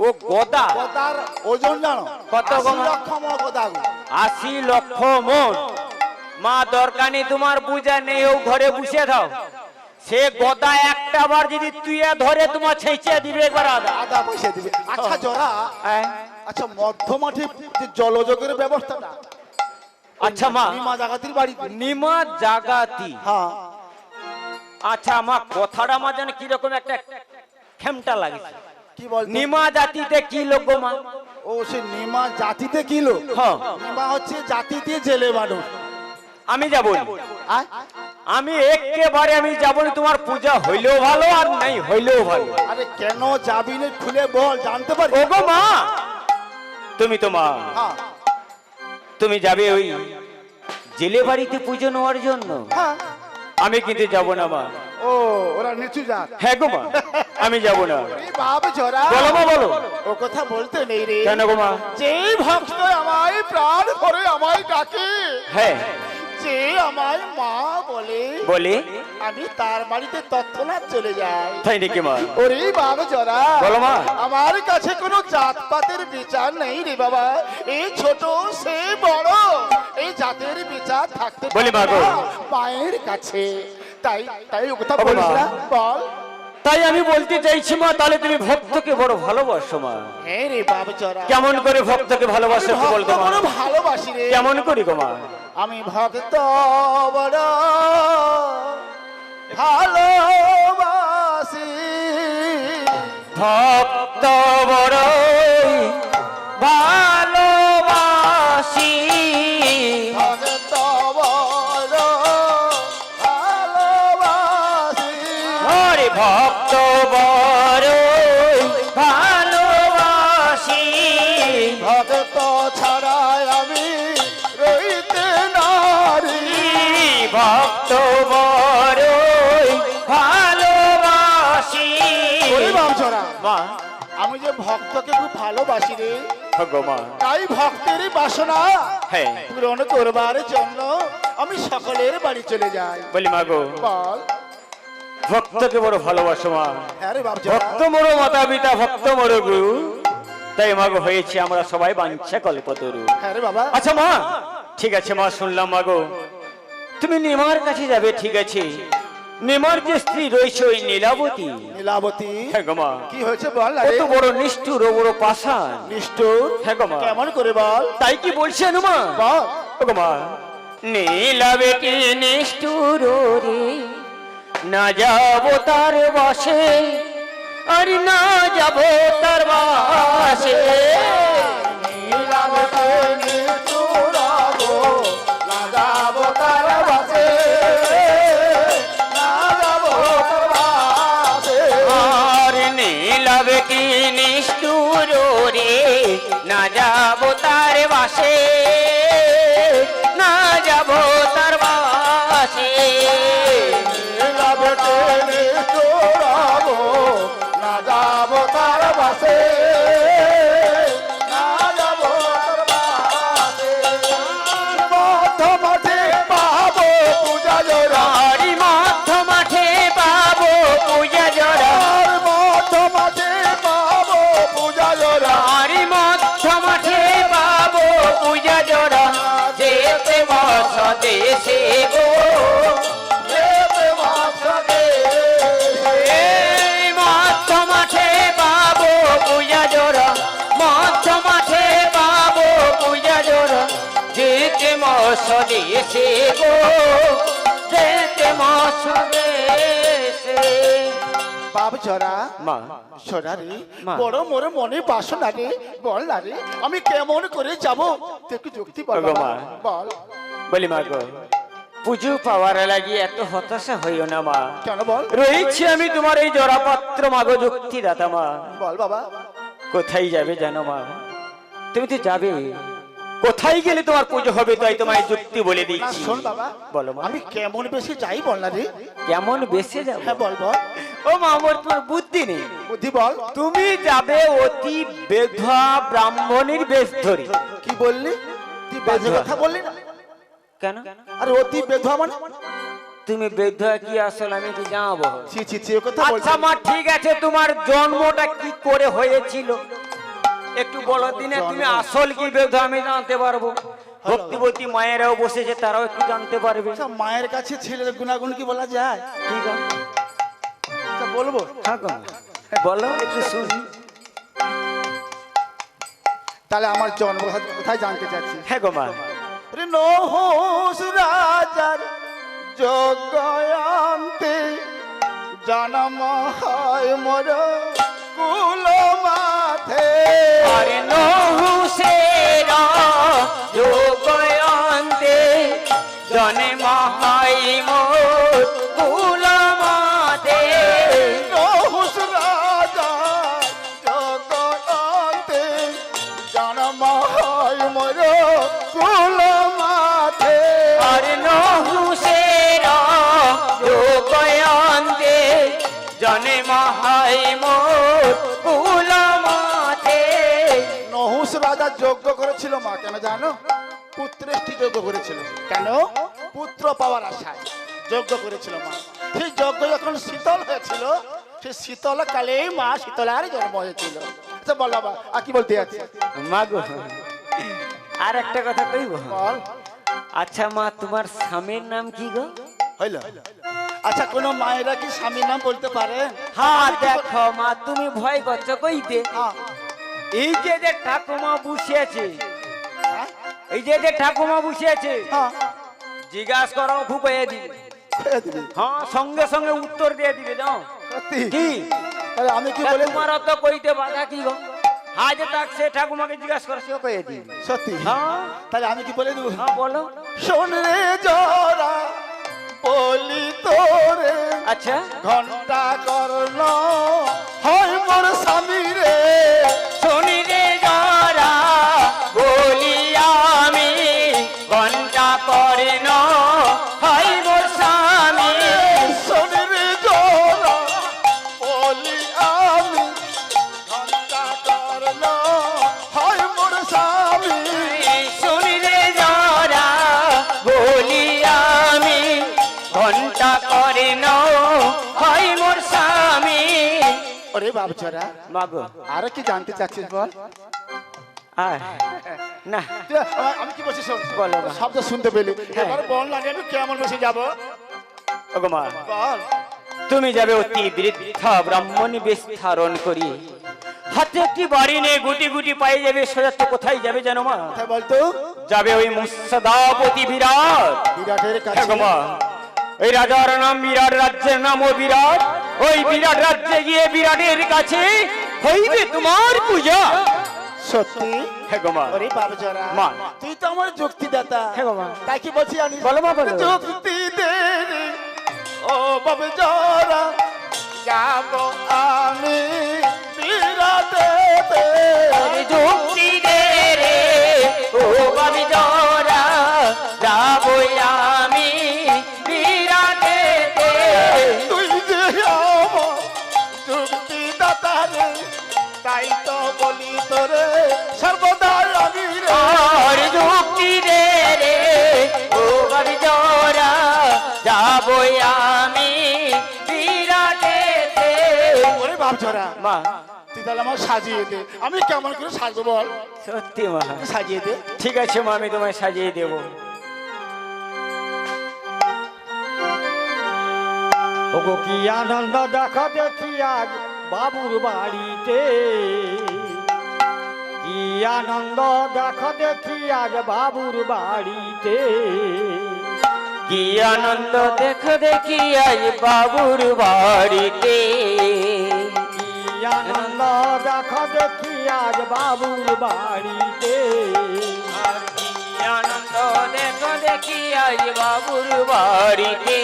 ও গদা গদার ওজন জানো কত গো 80 মা? লক্ষ মণ গদা গো। 80 লক্ষ মন। মা দরকার নেই তোমার পূজা নেই, ও ঘরে বসে থাও, সে গদা একটা বার যদি তুই ধরে তোমার ছেঁচে দিবে একবার আদা। আদা পয়সা দিবে আচ্ছা জরা হ্যাঁ। আচ্ছা মধ্য মাঠে যে জলযোগের ব্যবস্থাটা আচ্ছা মা নিমা জাগাতির বাড়ি নিমা জাগাতি, হ্যাঁ আচ্ছা মা কথাটা মা যেন কিরকম একটা খেমটা লাগছে। কি বল নিমা জাতিতে কি লোক গো মা? ও সে নিমা জাতিতে কি লোক হ্যাঁ। নিমা হচ্ছে জাতিতে জেলে মানুষ আমি যাব না। আয়, আমি একেবারে আমি যাব না, তোমার পূজা হইলেও ভালো আর নাই হইলেও ভালো। আরে কেন যাবি না খুলে বল, জানতে পারি। ওগো মা, তুমি তো মা, হ্যাঁ তুমি যাবে ওই জেলে বাড়িতে পুজো নেওয়ার জন্য। হ্যাঁ। আমি কিন্তু যাব না মা। ও ওরা নিচু যাক। হ্যাঁ গো মা, আমি যাব না। এই বাপ জরা, বলো মা বলো। ও কথা বলতে নেই রে। কেন গো মা? যেই ভক্ত আমায় প্রাণ ভরে আমায় ডাকে, হ্যাঁ যে আমায় মা বলে, বলে, আমি তার বাড়িতে তৎক্ষণাৎ চলে যাই। তাই নাকি মা? ওরে বাবা জরা, বলো মা। আমার কাছে কোনো জাতপাতের বিচার নেই রে বাবা। এই ছোট সে বড়, এই জাতের বিচার থাকতে বলি মা পারে গো। না মায়ের কাছে। তাই তাই ও কথা ও বাবা। বলিস না, বল। তাই আমি বলতে চাইছি মা, তাহলে তুমি ভক্তকে বড় ভালোবাসো মা। হ্যাঁ রে বাবা জরা, কেমন করে ভক্তকে ভালোবাসো একটু ভক্ত বলতো মা। বড় ভালোবাসি রে। কেমন করি গো মা? আমি ভক্ত বড় ভালোবাসি, ভক্ত বড় ভালোবাসি, ভক্ত বড় ভালোবাসি। ওরে ভক্ত বড় ভালোবাসি, ভক্ত ছাড়াই আমি রইতে নারী। ভক্ত বড় ভালোবাসি। ওরে বাপছড়া, মা, আমি যে ভক্তকে খুব ভালোবাসি রে, গো মা, তাই ভক্তের বাসনা হ্যাঁ পূরণ করবার জন্য আমি সকলের বাড়ি চলে যাই। বলি মা গো, বল। ভক্তকে বড় ভালোবাসো মা। হ্যাঁ রে বাপছড়া, ভক্ত মোর মাতা পিতা, ভক্ত মোর গুরু, তাই মাগো হয়েছে আমরা সবাই বাঞ্ছা কল্পতরু। হ্যাঁ রে বাবা। আচ্ছা মা, ঠিক আছে মা, শুনলাম মাগো তুমি নিমার কাছে যাবে, ঠিক আছে। নিমার যে স্ত্রী রয়েছে ওই নীলাবতী, নীলাবতী, হ্যাঁ গো মা, কি হয়েছে বল না রে। কত বড় নিষ্ঠুর ও বড় পাষাণ। নিষ্ঠুর, হ্যাঁ গো মা, কেমন করে বল। তাই কি বলছেন মা? বল। ও গো মা, নীলাবতী নিষ্ঠুর রে, না যাব তার বসে, আর না যাব তার বাসে। নীলাবতী নিষ্ঠুর গো, না যাব তার বাসে, না যাব তার বাসে। আর নীলাবতী নিষ্ঠুর রে, না যাব তার বাসে, না যাব তার বাসে। নীলাবতী নিষ্ঠুর গো, না যাব তার বাসে, না যাব তার বাসে। মধ্য মাঠে পাবো পূজা জোড়া, আরি মধ্য মাঠে পাবো পূজা জোড়া, আর মধ্য মাঠে পাবো পূজা জোড়া। আরি মধ্য মাঠে পাবো পূজা জোড়া, যেতে বস দেশে গো, যেতে বাসা দেশে। এই মধ্য মাঠে পাবো পূজা জোড়া, মধ্য মাঠে পাবো পূজা জোড়া, যেতে বস দেশে গো, যেতে বস দেশে। বাপ ছড়া মা, ছড়া রে, মা। বড় মোর মনে বাসনা রে, বল না রে আমি কেমন করে যাব, তুই একটু যুক্তি বল ওগো বাবা, মা। বল। বলি মা গো, পুজো পাওয়ার লাগি এত হতাশা হইও না মা। কেন বল, রয়েছি আমি তোমার এই জরাপাত্র মাগো, যুক্তি দাতা মা। বল বাবা। কোথায় যাবে জানো মা? তুমি তো যাবে, কোথায় গেলে তোমার পুজো হবে, তাই তোমায় যুক্তি বলে না দিচ্ছি। শোন বাবা, বলো মা। আমি কেমন বেশি যাই বল না রে। কেমন বেসে যাবে? হ্যাঁ বল বল, ও মা, আমার তোমার বুদ্ধি নেই। বুদ্ধি বল। তুমি যাবে অতি বেধা ব্রাহ্মণের বেশ ধরে। কি বললি তুই, বাজে বেধুয়া। কথা বললি না। কেন? আর অতি বেধুয়া মানে, তুমি বেধা কি আসল আমি কি জানাবো? ছি ছি ছি, ও কথা বলছি। আচ্ছা মা, ঠিক আছে, তোমার জন্মটা কি করে হয়েছিল একটু বলো দিনে, তুমি আসল কি বেধা আমি জানতে পারবো। ভক্তিবতী মায়েরাও বসেছে, তারাও একটু জানতে পারবে। আচ্ছা, মায়ের কাছে ছেলের গুণাগুণ কি বলা যায়? ঠিক আছে, আচ্ছা, বলবো। হ্যাঁ গো, বলো একটু শুনি। তাহলে আমার জন্ম কোথায় জানতে চাচ্ছি? হ্যাঁ গো মা, নহুষ রাজার যজ্ঞান্তে জন্ম হয় মোর কুল মাথে। আরে নহুষের যোগয়ন্তে জন্ম হয় মোর কুলমাতে। নহুষ রাজা জগতে জন্ম হয় মোর কুল মাথে। আর নহুষের যোগয়ন্তে জন্ম হয় মোর কুলমাতে। নহুষ রাজা যজ্ঞ করেছিল মা, কেন জানো? পুত্রেষ্টি যজ্ঞ করেছিল। কেন? পুত্র পাওয়ার আশায় যজ্ঞ করেছিল মা। সেই যজ্ঞ যখন শীতল হয়েছিল, সেই শীতল কালেই মা শীতলার জন্ম হয়েছিল। আচ্ছা বল বাবা, আর কি বলতে যাচ্ছি? মাগো আর একটা কথা কইব। বল। আচ্ছা মা, তোমার স্বামীর নাম কি গো? হইল। আচ্ছা কোন মায়েরা কি স্বামীর নাম বলতে পারে? হ্যাঁ দেখো মা, তুমি ভয় করছো কইতে। হ্যাঁ। এই যে ঠাকুমা বসে আছে, হ্যাঁ? এই যে ঠাকুমা বসে আছে, হ্যাঁ। জিজ্ঞাসা করো ফুপাইয়া দিবে। খেয়ে দিবি। হ্যাঁ, সঙ্গে সঙ্গে উত্তর দিয়ে দিবে। যাও সত্যি? কি তাহলে আমি কি বলে? তোমার তো কইতে বাধা কি গো? আজ তাক সে ঠাকুমাকে জিজ্ঞাসা করো, সে কইয়ে দিবে। সত্যি? হ্যাঁ তাহলে আমি কি বলে দেবো? হ্যাঁ বলো। শোন রে জরা বলি তোরে, আচ্ছা ঘন্টা করল হয় মোর স্বামী রে। শুনি রে যারা বলি আমি, ঘন্টা করে ন হয় মোর স্বামী। শোন রে জরা বলি আমি, ঘন্টা করল হয় মোর স্বামী। শুনি রে যারা বলি আমি, ঘন্টা করে ন হয় মোর স্বামী। ওরে বাবছরা, মাগো আরো কি জানতে চাচ্ছিস বল? আর না তুই আমি কি বলছি শোন। বলো মা। শব্দ শুনতে পেলি, হ্যাঁ। এবার বল না আমি কেমন বসে যাব? ওগো মা, বল। তুমি যাবে অতি বৃদ্ধা ব্রাহ্মণী বেশ ধারণ করি, হাতে একটি বাড়ি নিয়ে গুটি গুটি পাই যাবে। সোজাচ্ছ কোথায় যাবে জানো মা? কোথায় বলতো? যাবে ওই মুসদাপতি বিরাট। বিরাটের হ্যাঁ কাছে। গো মা, এই রাজার নাম বিরাট, রাজ্যের নামও বিরাট। ওই বিরাট রাজ্যে গিয়ে বিরাটের কাছে হইবে তোমার পূজা। সত্যি? হ্যাঁ গো মা। ওরে বাবজরা, মা। তুই তো আমার যুক্তিদাতা। হ্যাঁ গো মা। তাই কি বলছি জানিস? বলো মা, বলো। যুক্তি দে রে, ও বাবজরা, যাব আমি বিরাটেতে। যুক্তি দে রে ও বাবি জরা, যাবো আমি বিরাটেতে। তুই যে আমার যুক্তিদাতা রে, তাই তো বলি তোরে সর্বদা আমি রে। আর যুক্তি দে রে ও বাবি জরা, যাবো আমি বিরাটেতে। ওরে বাবজরা, মা তুই তাহলে আমার সাজিয়ে দে। আমি কেমন করে সাজবো বল? সত্যি মা, সাজিয়ে দে। ঠিক আছে মা, আমি তোমায় সাজিয়ে দেবো। ওগো কি আনন্দ দেখা দেখি আজ বাবুর বাড়িতে, কি আনন্দ দেখা দেখি আজ বাবুর বাড়িতে। কি আনন্দ দেখো দেখি আজ বাবুর বাড়িতে। কি আনন্দ দেখা দেখি আজ বাবুর বাড়িতে। আর কি আনন্দ দেখো দেখি আজ বাবুর বাড়িতে।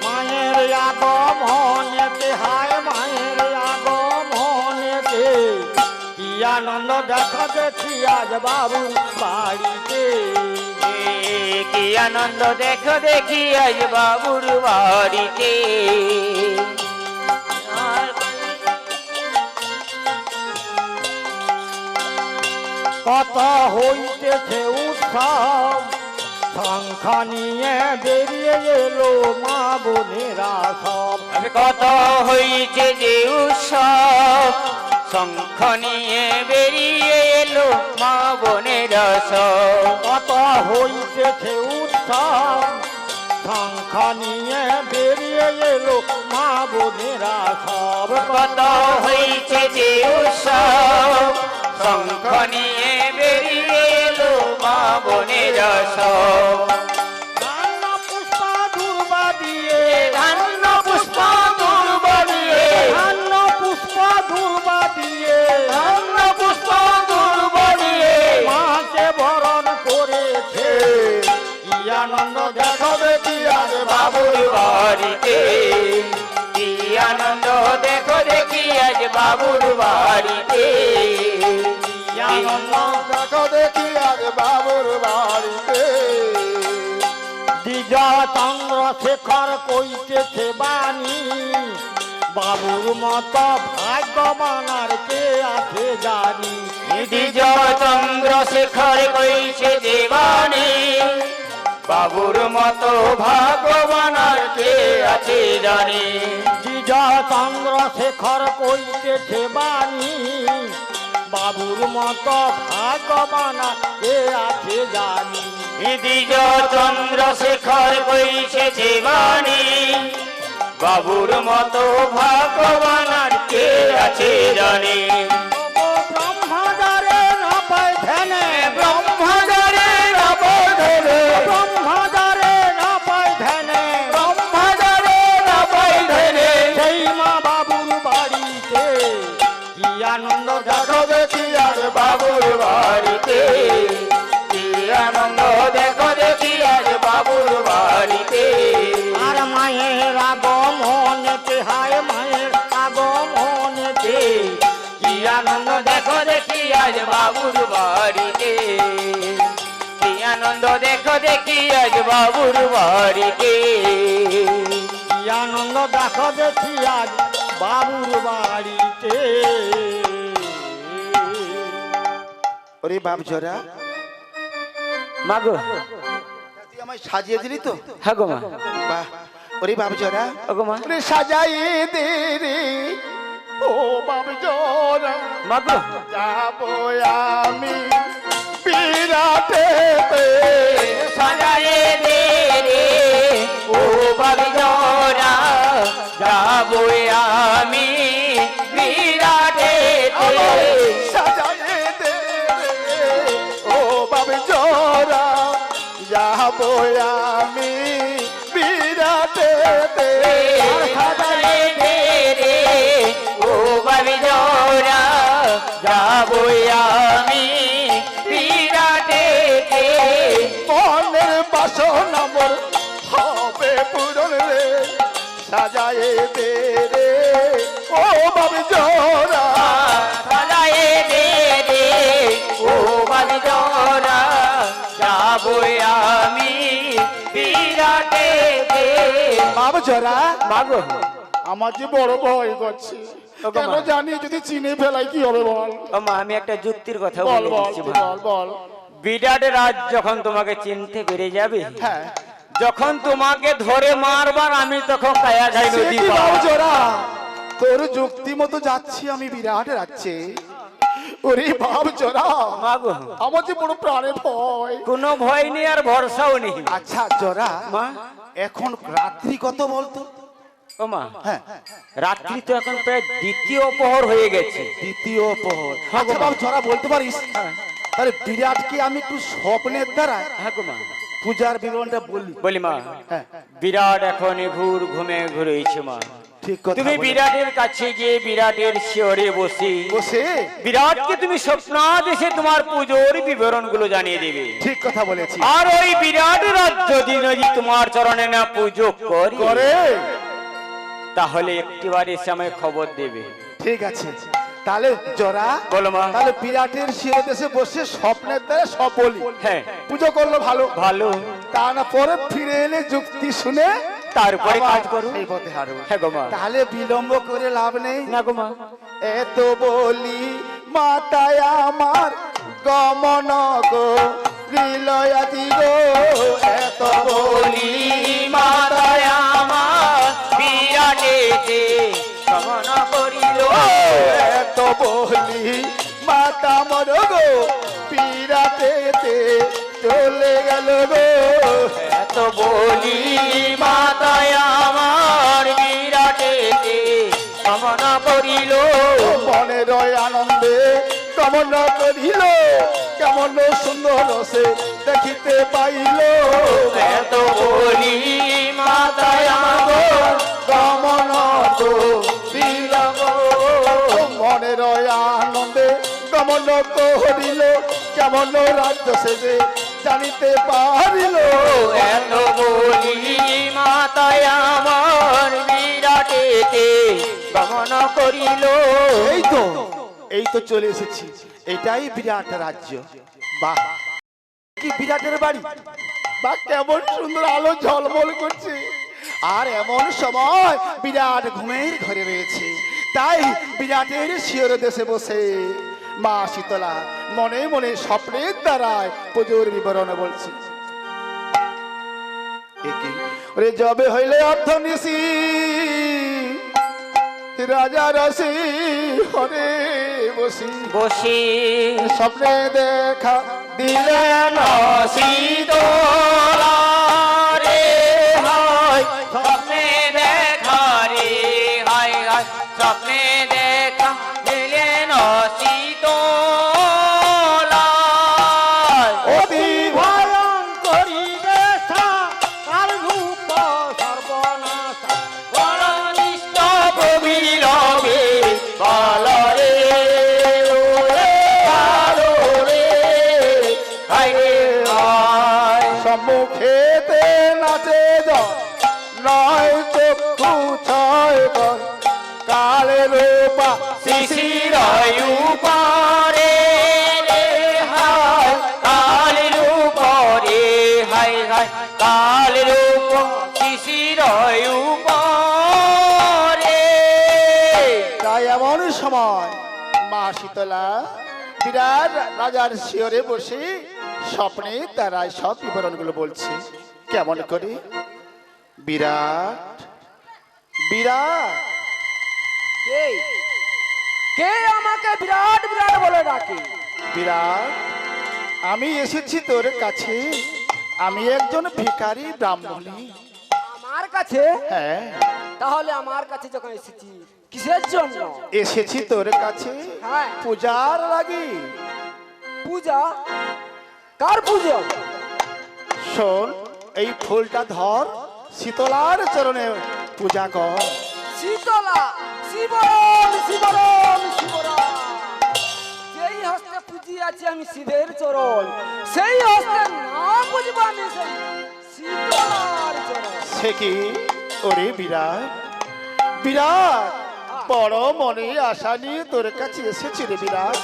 মায়ের আগমনেতে, হায় মায়ের আগমনেতে, কি আনন্দ দেখা দেখি আজ বাবুর বাড়িতে। কি আনন্দ দেখো দেখি আজ বাবুর বাড়িতে। কত হইতেছে উৎসব, সংখ্যা নিয়ে বেরিয়ে এলো মা বোনেরা সব। কত হইছে যে উৎসব, শঙ্খ নিয়ে বেরিয়ে এলো মা বোনেরা সব। কত হইতেছে উৎসব, সংখ্যা নিয়ে বেরিয়ে এলো মা বোনেরা সব। কত হইছে যে উৎসব, শঙ্খ নিয়ে বেরিয়ে এলো মা বোনেরা সব। ধান্য পুষ্প দুর্বা দিয়ে, ধান্য পুষ্প দুর্বা দিয়ে, ধান্য পুষ্প দুর্বা দিয়ে, ধান্য পুষ্প দুর্বা দিয়ে মাকে বরণ করেছে। কি আনন্দ দেখো দেখি আজ বাবুর বাবুর বাড়িতে কি আনন্দ দেখো দেখি আজ বাবুর বাড়িতে কি আনন্দ দেখো দেখি আজ বাবুর বাড়িতে বিজয় চন্দ্রশেখর কইতেছে বাণী বাবুর মতো ভাগ্যবান আর কে আছে জানি বিজয় চন্দ্রশেখর কইছে দেবানী বাবুর মতো ভাগ্যবান আর কে আছে জানি বিজয় চন্দ্রশেখর কইতেছে বাণী বাবুর মতো ভাগ্যবান আর কে আছে জানি বিজয় চন্দ্রশেখর কইছে দেবানী বাবুর মতো ভাগ্যবান আর কে আছে জানি ব্রহ্মদারে না পাই ধ্যানে ব্রহ্মদারে নবধরে ব্রহ্মদারে না পাই ধ্যানে ব্রহ্মদারে নবধরে সেই মা বাবুর বাড়িতে কি আনন্দ দেখো দেখি আজ বাবুর বাবুর বাড়িতে কি আনন্দ দেখো দেখি আজ বাবুর বাড়িতে আর মায়ের আগমনেতে হায় মায়ের আগমনেতে কি আনন্দ দেখো দেখি আজ বাবুর বাড়িতে কি আনন্দ দেখো দেখি আজ বাবুর বাড়িতে কি আনন্দ দেখো দেখি আজ বাবুর বাড়িতে ওরে বাপ জোরা মাগো তুই আমায় সাজিয়ে দিলি তো হ্যাঁ গো মা বাহ ওরে বাপ জোরা ওগো মা ওরে সাজাইয়ে দে রে ও বাপ জোরা মাগো যাবো আমি বিরাটে সাজায়ে দে রে ও বাবি জোরা যাবো আমি বিরাটে সাজাইয়ে দে রে ও বাপ জোরা যাবো আমি বিরাটে সাজায়ে দে রে ও বাবি জোরা যাবো আমি বিরাটে মনের বাসনা মোর হবে পূরণ রে সাজায়ে দে রে ও বাবি জোরা সাজায়ে দে রে ও বাবি জোরা যাবো আমি বিরাটে বাবু জোরা মাগো আমার যে বড় ভয় করছে ওগো কেন মা। জানি যদি চিনে ফেলাই কি হবে বল ও মা আমি একটা যুক্তির কথা বল বলে বল দিচ্ছি তুই মা। বল বল বিরাট রাজ যখন তোমাকে চিনতে পেরে যাবে হ্যাঁ যখন তোমাকে ধরে মারবার আমি তখন কায়া যাই সে নদী কি পার। বাবু জোরা তোর যুক্তি মতো যাচ্ছি আমি বিরাট রাখছে ওরে বাবু জোরা মাগো আমার যে বড় প্রাণের ভয় কোনো ভয় নেই আর ভরসাও নেই আচ্ছা জোরা মা এখন রাত্রি কত বলতো ও মা হ্যাঁ রাত্রি তো এখন প্রায় দ্বিতীয় প্রহর হয়ে গেছে দ্বিতীয় প্রহর আচ্ছা বাবু জোরা বলতে পারিস তাহলে বিরাটকে আমি একটু স্বপ্নের দ্বারা হ্যাঁ গো মা পূজার বিবরণটা বলি বলি মা হ্যাঁ বিরাট এখন ঘুর ঘুমে ঘুরেছে মা ঠিক কথা তুমি বলেছ। বিরাটের কাছে গিয়ে বিরাটের শিয়রে বসে বসে বিরাটকে তুমি স্বপ্নাদেশে তোমার পুজোর বিবরণ গুলো জানিয়ে দেবে ঠিক কথা বলেছি আর ওই বিরাট রাজ্য দিন যদি তোমার চরণে না পুজো করি করে তাহলে একটিবার এসে আমায় খবর দেবে ঠিক আছে তাহলে জোরা বলো মা তাহলে বিরাটের শিরদেশে বসে স্বপ্নের দ্বারা সব বলি হ্যাঁ পুজো করলো ভালো ভালো তা না পরে ফিরে এলে যুক্তি শুনে তারপরে আবার কাজ করো সেই পথে হারবো হ্যাঁ গো মা তাহলে বিলম্ব করে লাভ নেই না গো মা এত বলি মাতায় আমার গমন গো লীলয়াতি গো এত বলি মাতায় আমার বিরাটেতে গমন করিল এত বলি মাতা মর গো পিরাতেতে চলে গেল গো এত বলি মাতায় আমার বিরাটেতে গমন করিল মনের আনন্দে গমন করিল কেমন সুন্দর সে দেখিতে পাইল এত বলি মাতায় আমার গমন করিল গো। মনের আনন্দে গমন করিল কেমন রাজ্য সেজে জানিতে পারিল এত বলি মাতায় আমার বিরাটেতে গমন করিল। এই তো চলে এসেছি, এটাই বিরাট রাজ্য। বাহ, কি বিরাটের বাড়ি! বাহ, কেমন সুন্দর আলো ঝলমল করছে। আর এমন সময় বিরাট ঘুমের ঘরে রয়েছে, তাই বিরাটের শিয়র দেশে বসে মা শীতলা মনে মনে স্বপ্নের দ্বারায় পুজোর বিবরণ বলছে। ওরে যবে হইলে অর্ধ নিশি রাজা রসি হরে বসি বসি স্বপ্নে দেখা দিলেন শীতলা রে হায়, স্বপ্নে দেখা রে হায় হায়, স্বপ্নে দেখা দিলেন শীতলা। অতি ভয়ঙ্করী বেশা কাল রূপ সর্বনাশা গণনিষ্ঠ প্রবীরবে বলরে ওরে ভালো রে হায় রে হায়। সম্মুখেতে নাচে নয় চক্ষু ছয় কর কালে রূপা শিশির উপরে রে হায়, কালের উপরে হায় হায়, কালের উপর শিশির উপরে। তাই এমন সময় মা শীতলা বিরাট রাজার শিয়রে বসে স্বপ্নে তারাই সব বিবরণগুলো বলছে। কেমন করে? বিরাট বিরাট কে কে আমাকে বিরাট বিরাট বলে ডাকে? বিরাট, আমি এসেছি তোর কাছে। আমি একজন ভিখারি ব্রাহ্মণী। আমার কাছে? হ্যাঁ, তাহলে আমার কাছে যখন এসেছি কিসের জন্য? এসেছি তোর কাছে হ্যাঁ। পূজার লাগি। পূজা? কার পুজো? শোন, এই ফুলটা ধর, শীতলার চরণে পূজা কর। শীতলা, শিবরণ শিবরণ শিবরণ। যেই হস্তে পুজি আছি আমি শিবের চরণ, সেই হস্তে না বুঝবো আমি সেই শীতলার চরণ। সে কি? ওরে বিরাট বিরাট, বড় মনে আশা নিয়ে তোর কাছে এসেছি রে বিরাট।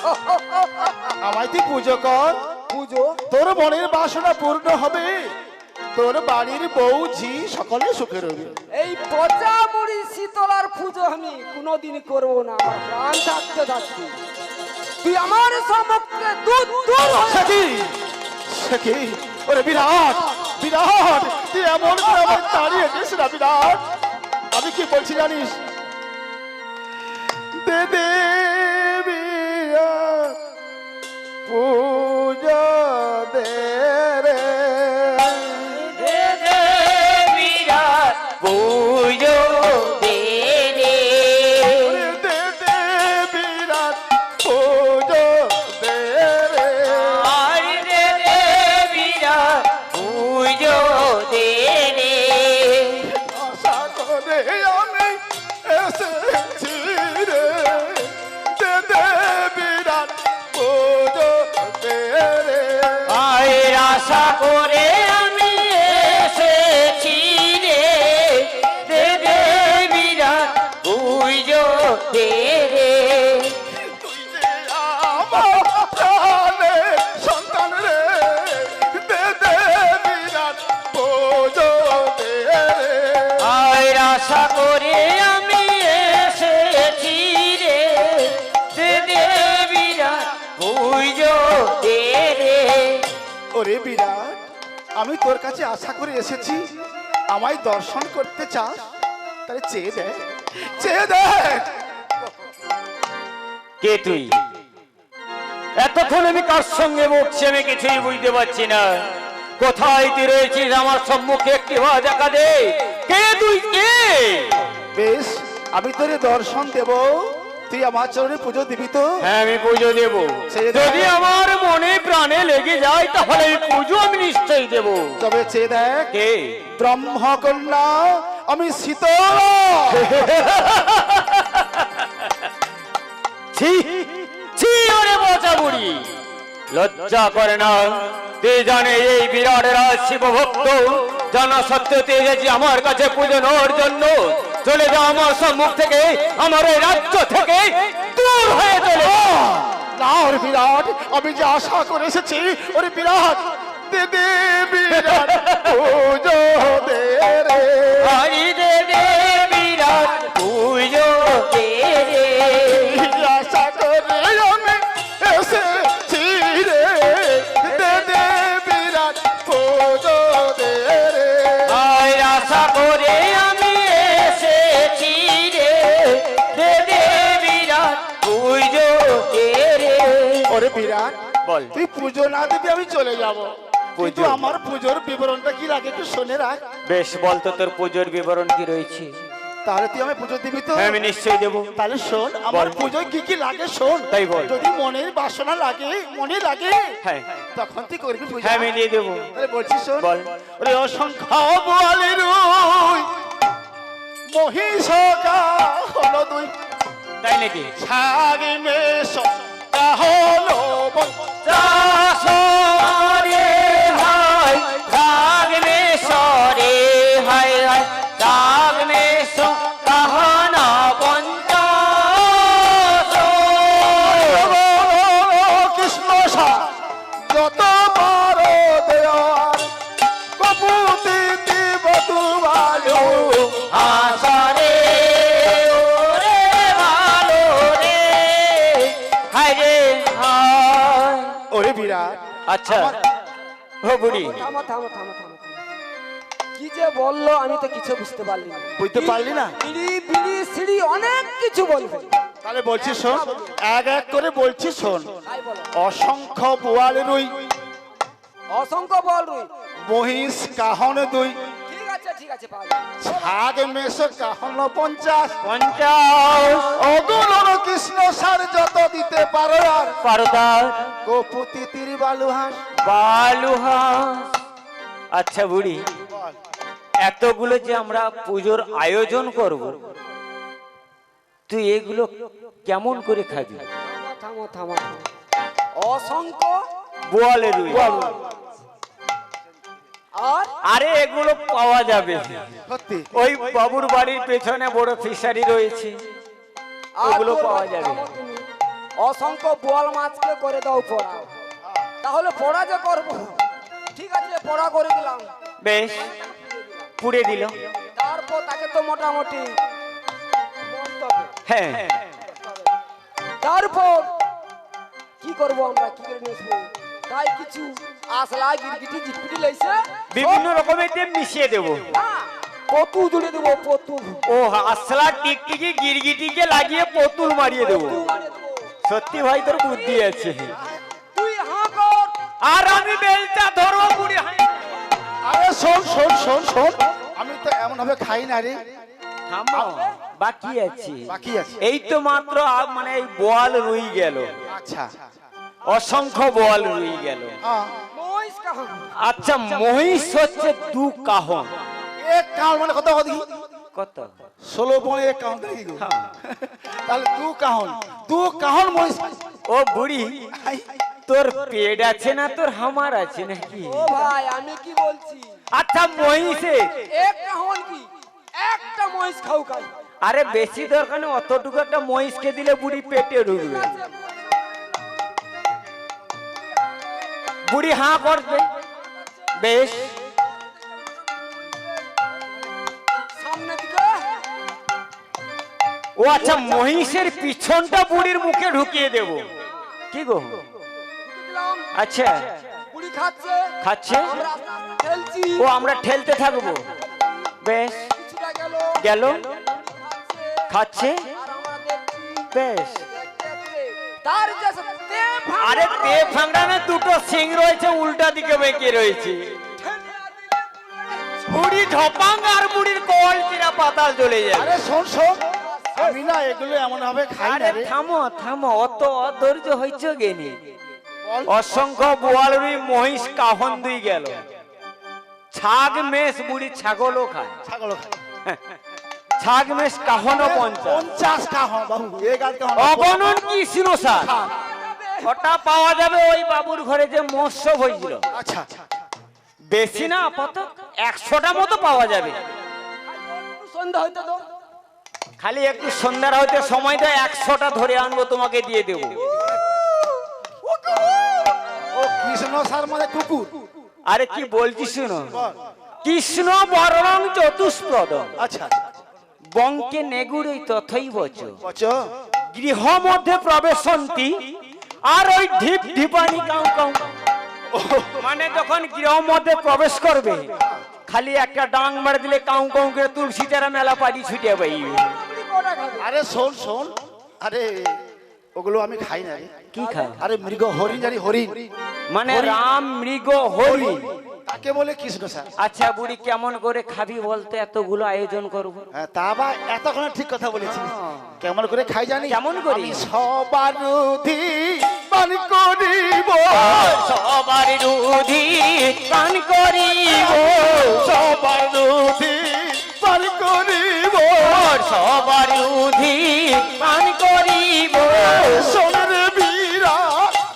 আমায় তুই পুজো কর, পুজো? তোর মনের বাসনা পূর্ণ হবে, তোর বাড়ির বউ ঝি সকলে সুখে রবে। এই পচা মুড়ি শীতলার পুজো আমি কোনোদিন করবো না। আমার প্রাণ থাকতে থাকতে তুই আমার সম্মুখে দূর দূর হয়ে সে কি? সে কি? ওরে বিরাট বিরাট, তুই এমন করে আমায় তাড়িয়ে দিস না বিরাট। আমি কি বলছি জানিস? দে দে বিরাট পূজা দে রে, দে দে বিরাট পুজো দে রে, ওরে দে দে বিরাট পূজা দে রে। আর দে দে বিরাট পুজো দে রে। আশা করে আমি এসেছি রে, দে দে বিরাট পূজা দে রে। আয়ের আশা করে আমি এসেছি রে, দে দে বিরাট পুজো দে রে। তুই যে আমার প্রাণের সন্তান রে, দে দে বিরাট পূজা দে রে। আয়ের আশা করে আমি এসেছি রে, দে দে বিরাট পুজো দে রে। ওরে বিরাট, আমি তোর কাছে আশা করে এসেছি, আমায় দর্শন করতে চাস? তাহলে চেয়ে দেখ, চেয়ে দেখ। কে তুই? এতক্ষণ আমি কার সঙ্গে বকছি আমি কিছুই বুঝতে পারছি না। কোথায় তুই রয়েছিস? আমার সম্মুখে একটি ভাব দেখা দে। কে তুই? কে? বেশ, আমি তোরে দর্শন দেব, তুই আমার চরণে পুজো দিবি তো? হ্যাঁ, আমি পুজো দেব। চেয়ে দেখ। যদি আমার মনে প্রাণে লেগে যায় তাহলে এই পুজো আমি নিশ্চয়ই দেব। তবে চেয়ে দেখ, কে? ব্রহ্মকন্যা আমি শীতলা। ছি ছি, ওরে পচা বুড়ি, লজ্জা করে না? তুই জানে এই বিরাট রাজ শিবভক্ত জানা সত্ত্বেও তুই এসেছি আমার কাছে পূজনের জন্য। চলে যা আমার সম্মুখ থেকে, আমার এই রাজ্য থেকে দূর হয়ে চলে যা। না ওরে বিরাট, আমি যে আশা করে এসেছি ওরে বিরাট, দে দে বিরাট পুজো দে রে। হরি দে দে বিরাট পুজো দে রে। আশা করে আমি এসেছি রে, দে দে বিরাট পুজো দে রে। আয় আশা করে আমি এসেছি রে, দে দে বিরাট পুজো দে রে। ওরে বিরাট, বল। তুই পুজো না দিবি আমি চলে যাব, কিন্তু পুজো? আমার পুজোর বিবরণটা কি লাগে একটু শুনে রাখ। বেশ, বলতো তোর পুজোর বিবরণ কি রয়েছে? তাহলে তুই আমি পুজো দিবি তো? হ্যাঁ, আমি নিশ্চয়ই দেবো। তাহলে শোন, আমার বল। পুজোয় কি কি লাগে শোন। তাই বল। যদি মনের বাসনা লাগে, মনে লাগে, হ্যাঁ তখন তুই করবি পূজা। হ্যাঁ, আমি দিয়ে দেবো। তাহলে বলছি শোন। বল। ওরে অসংখ্য বোয়ালি রুই মহিষ হলো দুই, তাই নাকি? ছাগি মেষ হলো সরে হায় রাগনে সরে হায় হায় রাগনে কাহানা পঞ্চাশ। কৃষ্ণ সা যত পারো দেয়ার কপুতি বধুবালো আসরে ওরে ভালো রে হায় রে হায়। ওরে বিরাট, আচ্ছা ও বুড়ি, থামো থামো থামো থামো থামো। কি যে বললো আমি তো কিছু বুঝতে পারলি না। বুঝতে পারলি না? বিড়ি বিড়ি সিঁড়ি অনেক কিছু বলবে। তাহলে বলছি শোন, এক এক করে বলছি শোন। তাই বলো। অসংখ্য বোয়ালি রুই অসংখ্য বল রুই। মহিষ কাহন দুই, ঠিক আছে পাওয়া যাবে। ছাগ মেষ কাহন 50, 50 অগুণ কৃষ্ণ সার যত দিতে পারো আর পারদার কপুতি তীর বালুহাস। বালুহাস। আচ্ছা বুড়ি, এতগুলো যে আমরা পুজোর আয়োজন করব, তুই এগুলো কেমন করে খাবি? থামো থামো থামো। অসংখ্য বোয়ালের রুই। আর আরে এগুলো পাওয়া যাবে সত্যি? ওই বাবুর বাড়ির পেছনে বড় ফিশারি রয়েছে, ওগুলো আর পাওয়া যাবে। থামো তুমি। অসংখ্য বোয়াল মাছকে করে দাও পড়া, তাহলে পড়া যে করবো। ঠিক আছে, পড়া করে দিলাম। বেশ, পুড়ে দিল। তারপর তাকে তো মোটামুটি মরতে হবে। হ্যাঁ, তারপর কি করব আমরা, কি করে নেবো? তাই কিছু আসলা গিরগিটি জিটপিটি লইছে বিভিন্ন রকমের দিয়ে মিশিয়ে দেবো। পতু জুড়ে দেবো, পতু ও আসলা টিকটিকি গিরগিটিকে লাগিয়ে পতুল মারিয়ে দেবো। সত্যি ভাই, তোর বুদ্ধি আছে। তুই হাঁ কর। আর আমি বেলটা ধরবো বুড়ি। আরে শোন শোন শোন শোন, আমি তো এমন ভাবে খাই না রে। থামো, বাকি আছে। বাকি আছে? এই তো মাত্র মানে এই বোয়াল রুই গেল, আচ্ছা, অসংখ্য বোয়াল রুই গেল। হ্যাঁ। মহিষ কাহন। আচ্ছা, মহিষ হচ্ছে 2 কাহন। এক কাউন্ট মানে কত দেখি? কত? 16 পয়েন্ট এক কাউন্ট দেখি গো। হ্যাঁ। তাহলে দু কাহন মহিষ। ও বুড়ি, তোর পেট আছে না তোর হামার আছে নাকি? ও ভাই, আমি কি বলছি, আচ্ছা মহিষে এক কাহন কি একটা মহিষ খাও খাই। আরে বেশি দরকার নেই, অতটুকু একটা মহিষকে দিলে বুড়ি পেটে ঢুকবে। বুড়ি হাঁ করবে। বেশ, সামনে দিকে ও আচ্ছা, মহিষের পিছনটা বুড়ির মুখে ঢুকিয়ে দেব। কি গো? ঢুকে দিলাম। আচ্ছা, বুড়ি খাচ্ছে খাচ্ছে? আমরা আস্তে আস্তে ঠেলছি। ও আমরা ঠেলতে থাকবো। বেশ, কিছুটা গেল গেল, খাচ্ছে খাচ্ছে। আর আমরা দেখছি। বেশ, দেখতে দেখতে তার যে তে ভাঙা আরে তে ফাংড়ানে দুটো সিং রয়েছে, উল্টা দিকে বেঁকে রয়েছে। বুড়ি ঝপাং আর বুড়ির কল চিরা পাতাল চলে যাবে। আরে শোন শোন, আমি না এগুলো এমন ভাবে খাই না আরে রে। থামো থামো, অত অধৈর্য হইছ গেনি। বল। অসংখ্য বোয়াল রুই মহিষ কাহন 2 গেল। ছাগ মেষ বুড়ি ছাগলও খায়। ছাগল খাই। ছাগ মেষ কাহনও 50। 50 কাহন বাবু, এক আধ কাহন। অগণন কৃষ্ণ সার। ওটা পাওয়া যাবে ওই বাবুর ঘরে যে মৎস্য হয়েছিল। আচ্ছা বেশি না, আপাতত 100টা মতো পাওয়া যাবে। সন্ধ্যা হইতে তো খালি একটু সন্ধ্যার হইতে সময় দেয়, 100টা ধরে আনবো, তোমাকে দিয়ে দেবো। ও কৃষ্ণ স্যার মানে কুকুর। আরে কি বলছি শুনো, কৃষ্ণ বরং চতুষ্পদ, আচ্ছা বঙ্কে নেগুড়ই তথই বচ, বচো গৃহ মধ্যে প্রবেশন্তি, আর ওই ঢিপ ঢিপানি কাউ কাউ, মানে যখন গৃহ মধ্যে প্রবেশ করবে খালি একটা ডাং মার দিলে কাউ কাউ করে তুলসী চারা মেলা পাড়ি ছুটে পাইবে। আরে শোন শোন, আরে ওগুলো আমি খাই না রে। কি খায়? আরে মৃগ হরিণ জানি, হরিণ মানে রাম মৃগ হরি, তাকে বলে কৃষ্ণ স্যার। আচ্ছা বুড়ি কেমন করে খাবি বলতে, এতগুলো আয়োজন করবো? হ্যাঁ, তা বা এতক্ষণ ঠিক কথা বলেছিস। কেমন করে খাই জানি? কেমন করি? আমি সবার রুধি পান করিব, সবার রুধি পান করিব, সবার রুধি পান করিব, সবার রুধি পান করিব, সোনার বীরা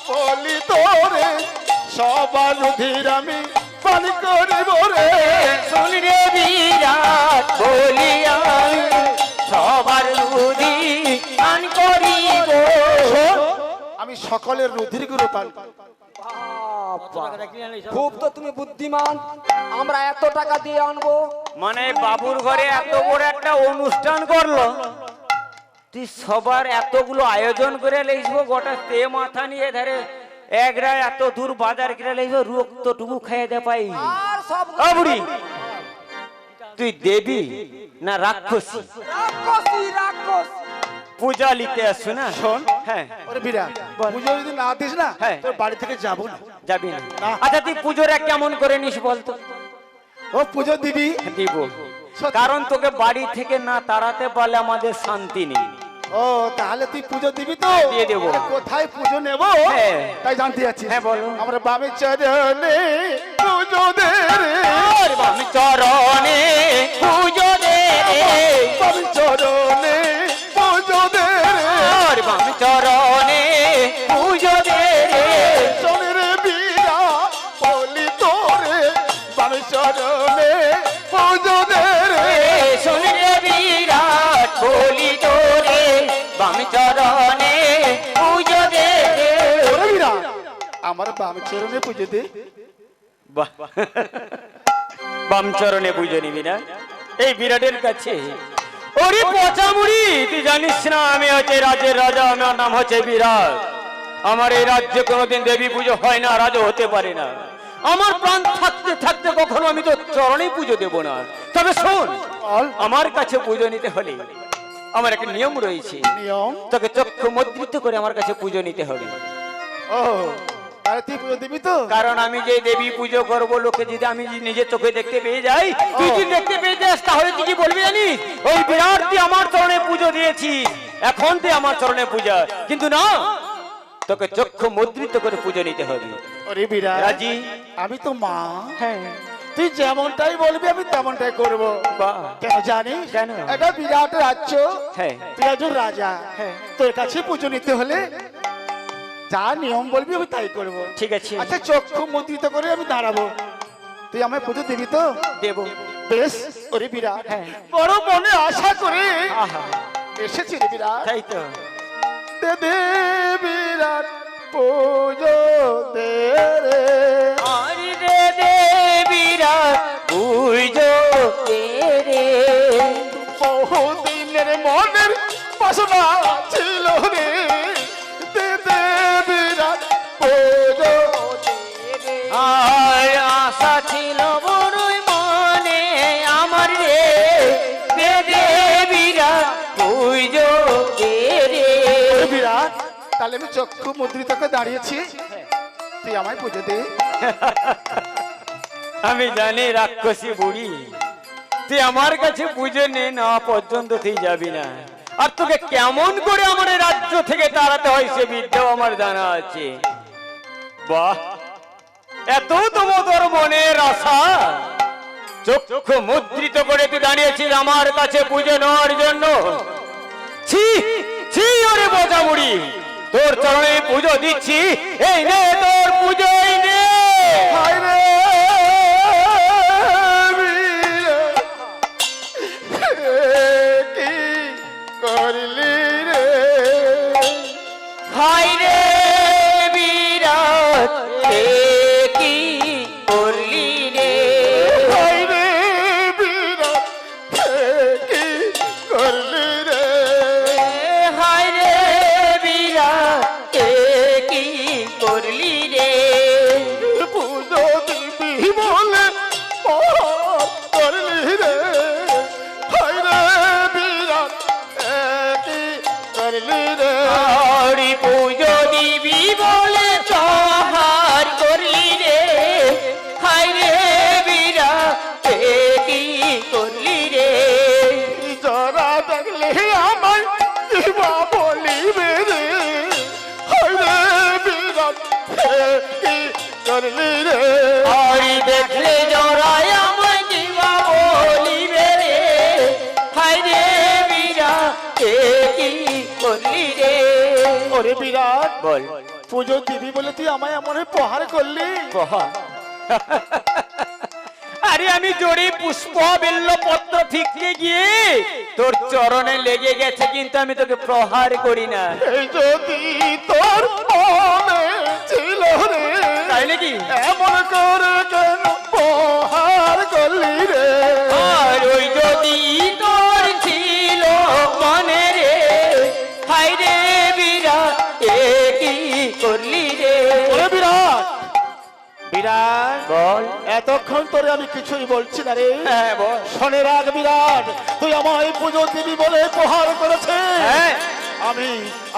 বলি তোরে, সবার রুধির আমি পান করিব রে। শুন রে বিরাট বলিয়া সবার রুধি পান করিব। আমি সকলের রুধির গুরু পান। খুব তো তুমি বুদ্ধিমান, আমরা এত টাকা দিয়ে আনবো। মানে বাবুর ঘরে এত বড় একটা অনুষ্ঠান করলো, তুই সবার এতগুলো আয়োজন করে লিখবো, গোটা তে মাথা নিয়ে ধরে একরা এত দূর বাজার করে লিখবো, রক্তটুকু খাইয়ে দে পাই। আর সব ও বুড়ি, তুই দেবী না রাক্ষসী? রাক্ষসী রাক্ষস। পূজা নিতে আসছো না? শোন, হ্যাঁ ওরে বীরা, পুজো যদি না দিস না, হ্যাঁ। তোর বাড়ি থেকে যাবো না। যাবি না? না। আচ্ছা তুই পুজোটা কেমন করে নিস বলতো? ও পুজো দিবি? দিব, সত্যি? কারণ তোকে বাড়ি থেকে না তাড়াতে পারলে আমাদের শান্তি নেই। ও তাহলে তুই পুজো দিবি তো? দিয়ে দেবো। আরে কোথায় পুজো নেব হ্যাঁ। তাই জানতে যাচ্ছি। হ্যাঁ, বলো। আমরা বামে চরণে পুজো দে রে, আমি চরণে পুজো দে রে, বামে চরণে পুজো দে রে, আমি চরণে পুজো দে রে, সোনের বীরা বলি তোরে, বামে চরণে পুজো দে রে। শুনলে বিরাট বলি তোরে, বামি চরণে পুজো দে রে। ওরে বীরা, আমার বামে চরণে পুজো দে। বাহ, বাম চরণে পুজো নিবি না এই বিরাটের কাছে? ওরে পচা মুড়ি, তুই জানিস না আমি হচ্ছে রাজ্যের রাজা, আমার নাম হচ্ছে বিরাট। আমার এই রাজ্যে কোনোদিন দেবী পুজো হয় না, রাজা হতে পারে না। আমার প্রাণ থাকতে থাকতে কখনো আমি তো চরণে পুজো দেব না। তবে শোন, বল। আমার কাছে পুজো নিতে হলে আমার একটা নিয়ম রয়েছে, নিয়ম? তোকে চক্ষু মুদ্রিত করে আমার কাছে পুজো নিতে হবে। ও তাহলে তুই পুজো দিবি তো? কারণ আমি যে দেবী পুজো করব, লোকে যদি আমি নিজের চোখে দেখতে পেয়ে যাই, তুই যদি দেখতে পেয়ে যাস, তাহলে তুই কি বলবি জানিস? ওই বিরাট তুই আমার চরণে পুজো দিয়েছিস, এখন তুই আমার চরণে পূজা। কিন্তু না, তোকে চক্ষু মুদ্রিত করে পুজো নিতে হবে। ওরে বীরা, রাজি? আমি তো মা, হ্যাঁ। তুই যেমনটাই বলবি আমি তেমনটাই করব। বাহ। কেন জানিস? কেন? এটা বিরাট রাজ্য, হ্যাঁ। তুই একজন রাজা, হ্যাঁ। তোর কাছে পুজো নিতে হলে যা নিয়ম বলবি আমি তাই করব। ঠিক আছে, আচ্ছা চক্ষু মুদ্রিত করে আমি দাঁড়াবো, তুই আমায় পুজো দিবি তো? দেব। বেশ। ওরে বিরাট, হ্যাঁ। বড় মনে আশা করে আহা, এসেছি রে বিরাট। তাই তো। দে দে বিরাট পুজো দে রে, আরে দে দে বিরাট পুজো দে রে, বহুদিনের মনের বাসনা ছিল রে, দে দে বিরাট পুজো দে রে। আর আশা ছিল বড়ই মনে আমার রে, দে দে বিরাট পুজো দে রে। ওরে বিরাট, তাহলে আমি চক্ষু মুদ্রিত করে দাঁড়িয়েছি, তুই আমায় পুজো দে। আমি জানি রাক্ষসী বুড়ি, তুই আমার কাছে পুজো নে না পর্যন্ত তুই যাবি না। আর তোকে কেমন করে আমার এই রাজ্য থেকে তাড়াতে হয় সে বিদ্যাও আমার জানা আছে। বাহ, এত তোর মনের আশা, চক্ষু মুদ্রিত করে তুই দাঁড়িয়েছিস আমার কাছে পুজো নেওয়ার জন্য। ছি ছি, ওরে বোঝা বুড়ি, তোর চরণে পুজো দিচ্ছি, এই নে তোর পুজো, এই নে। হায় রে কি করলি রে, হায় রে বিরাট, এ কি করলি রে। হায় রে বিরাট কি করলি রে, হায় রে বিরাট, এ কি করলি রে। পুজো দিবি বলে করলি রে, হায় রে বিরাট কি করলি রে, হরি পুজো দিবি বলে প্রহার করলি রে, হায় রে বিরাট, এ কি করলি রে। যারা দেখলে আমায় দিবা বলিবে রে, হায় রে বিরাট কি করলি রে, হরি দেখলে জড়ায় আমায় দিবা বলিবে রে, হায় রে বিরাট, এ কি করলি রে। ওরে বিরাট বল পুজো দিবি বলে তুই আমায় এমন প্রহার করলি, আরে আমি জড়ি পুষ্প বেল্ল পত্র ফিকতে গিয়ে তোর চরণে লেগে গেছে, কিন্তু আমি তোকে প্রহার করি না। এই যদি তোর মনে ছিল রে, তাই নাকি? এমন করে কেন প্রহার করলি রে, আর ওই যদি তোর ছিল মনে রে, হায় রে বিরাট, এ কি করলি রে। ওরে বিরাট বিরাট বল। এতক্ষণ তোরে আমি কিছুই বলছি না রে, হ্যাঁ বল। শোনে রাখ বিরাট, তুই আমায় পুজো দিবি বলে প্রহার করেছে, হ্যাঁ আমি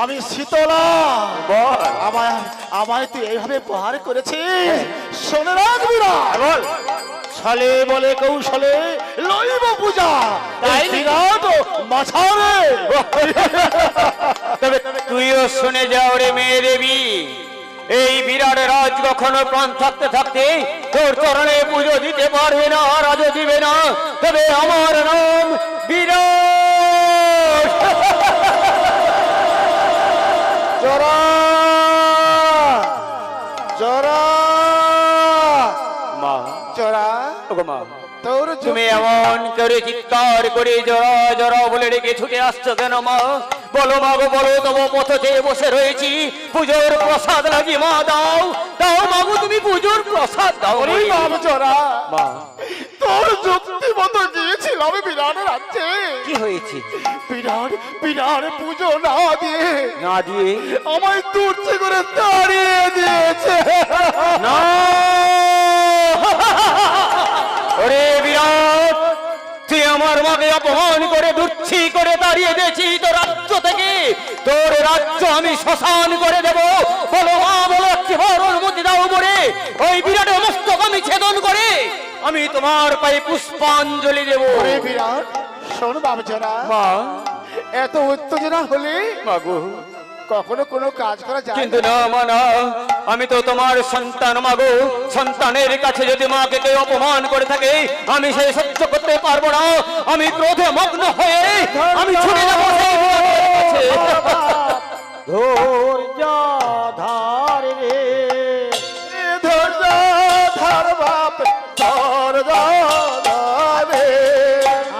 আমি শীতলা, বল। আমায় আমায় তুই এইভাবে প্রহার করেছিস, শোনে রাখ বিরাট, বল। ছলে বলে কৌশলে লইব পূজা, তাই এই বিরাট মাছারে, তবে তুইও শুনে যাও রে মেয়ে দেবী, এই বিরাট রাজ কখনো প্রাণ থাকতে থাকতে তোর চরণে পুজো দিতে পারবে না, রাজ দিবে না, তবে আমার নাম বিরাট। জরা জরা মা, জরা ওগো মা, তোর তুমি এমন করে চিৎকার করে জরা জরা বলে রেখে ছুটে আসছো কেন মা? বলো মা গো বলো, তবু পথ চেয়ে বসে রয়েছি, পুজোর প্রসাদ লাগি মা, দাও দাও মাগো, তুমি পুজোর প্রসাদ দাও। ওরে বাপ জরা, মা তোর যুক্তি মতো গিয়েছিলাম বিরাট রাজ্যে, কি হয়েছে? বিরাট বিরাট পুজো না দিয়ে না দিয়ে? আমায় তুচ্ছ করে তাড়িয়ে দিয়েছে, না ওরে বিরাট, তুই আমার মাকে অপমান করে দুচ্ছি করে তাড়িয়ে দিয়েছি তোর রাজ্য থেকে, তোর রাজ্য আমি শ্মশান করে দেব। বলো মা বলো, একটিবার অনুমতি দাও বলে ওই বিরাটের মস্তক আমি ছেদন করে আমি তোমার পায়ে পুষ্পাঞ্জলি দেব। ওরে বিরাট শোন বাপ জরা, মা, এত উত্তেজনা হলে মাগো, কখনো কোনো কাজ করা যায় কিন্তু না মা না, আমি তো তোমার সন্তান মাগো, সন্তানের কাছে যদি মাকে কেউ অপমান করে থাকে আমি সেই সহ্য করতে পারবো না, আমি ক্রোধে মগ্ন হয়ে আমি ছুটে যাবো সেই বিরাটের কাছে। ধৈর্য ধার রে, ধৈর্য ধর বাপ ধৈর্য ধরে,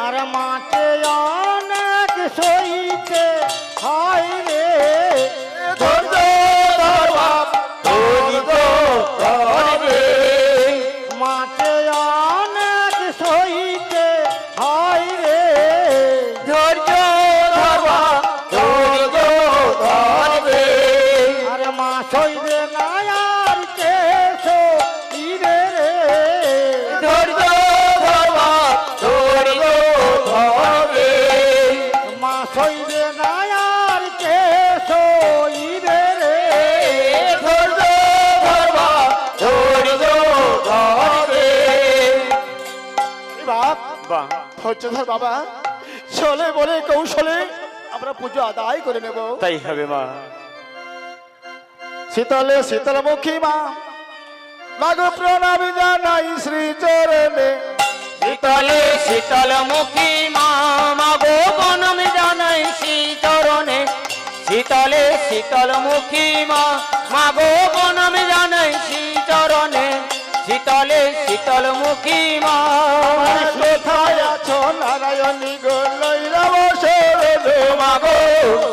আর মাঠে অনেক সইতে হয় রে, ধৈর্য ধর বাপ ধৈর্য ধরে, মাঠে অনেক সইতে হয় রে, ধৈর্য ধরবা ধৈর্য ধরবে, আর মা সইবে না আর কে সইবে রে, ধৈর্য ধরবা ধৈর্য ধরবে, মা সইবে না আর কে সইবে রে, ধৈর্য ধরবা ধৈর্য ধরবে। বাপ বাহ, ধৈর্য ধর বাবা, চলে বলে কৌশলে আমরা পুজো আদায় করে নেব। তাই হবে মা। শীতলে শীতলমুখী মা, মাগো প্রণামী জানাই শ্রী চরণে, শীতলে শীতল মুখী মা, মাগো প্রণাম জানাই শ্রী চরণে, শীতলে শীতল মুখী মা মাগো প্রণাম জানাই শ্রীচরণে শীতলে শীতল মুখী মা কোথায় আছো নারায়ণী গো লইরা বসে রে মাগো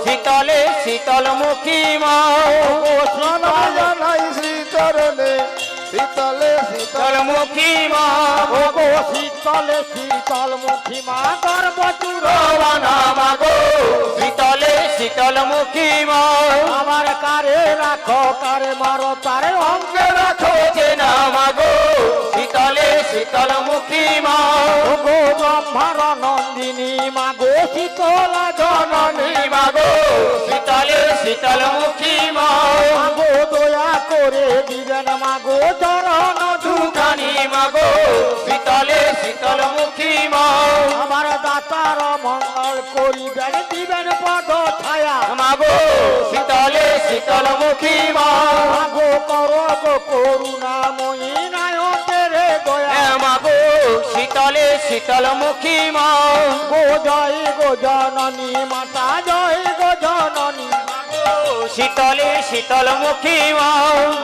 শীতলে শীতল মুখী মা প্রণাম জানাই শ্রীচরণে শীতলে শীতল শীতল মুখী মা ওগো শীতলে শীতল মুখী মা গর্বচুর বানা মাগো শীতলে শীতল মুখী মা আমার কারে রাখো কারে মারো তারে অঙ্গে রাখো যে না মাগো শীতলে শীতল মুখী মা ওগো ব্রহ্মার নন্দিনী মাগো শীতলা জননী মাগো শীতলে শীতল মুখী মা মাগো দয়া করে দিবেন মাগো চরণ দুখানি মাগো শীতলে শীতল মুখী মা আমার দাতার মঙ্গল করিবেন দিবেন পদ ছায়া মাগো শীতলে শীতল মুখী মা মাগো করব করুণাময়ী নায়কের দয়া মাগো শীতলে শীতল মুখী মা গো জননী মাতা জয় গো জননী শীতলে শীতল মুখী মা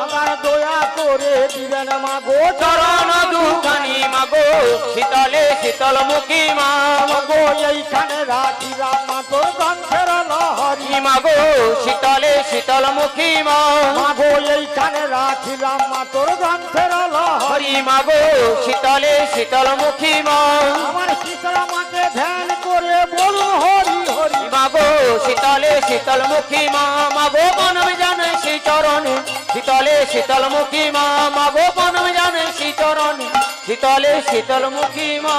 আমার দয়া করে দিবেন মাগো চরণ দুখানি মাগো শীতলে শীতল মুখী মা মাগো এইখানে রাখিলাম মা তোর গ্রন্থের লহরি মাগো শীতলে শীতল মুখী মা মাগো এইখানে রাখিলাম মা তোর গ্রন্থের লহরি হরি মাগো শীতলে শীতল মুখী মা আমার শীতলা মাকে ধ্যান করে বলুন হরি হরি মাগো শীতলে শীতল মুখী মা মাগো প্রণাম জানাই শ্রী চরণে শীতলে শীতল মুখী মা মাগো প্রণাম জানাই শ্রী চরণে শীতলে শীতল মুখী মা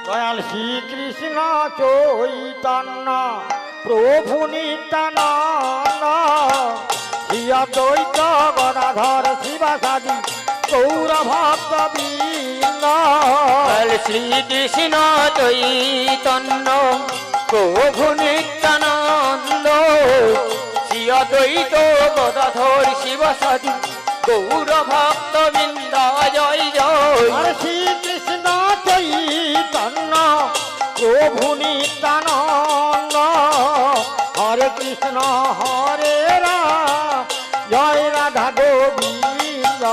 দয়াল শ্রীকৃষ্ণ চৈতন্য প্রভু নিত্যানন্দ দ্বৈত গদাধর শিবাসাদি গৌর ভক্ত বৃন্দ শ্রীকৃষ্ণ চৈতন্য প্রভু নিত্যানন্দ শ্রী অদ্বৈত গদাধর শিবসাদি গৌর ভক্ত বৃন্দ জয় জয় আর শ্রীকৃষ্ণ চৈতন্য প্রভু নিত্যানন্দ হরে কৃষ্ণ হরে রাম জয় রাধা গোবিন্দ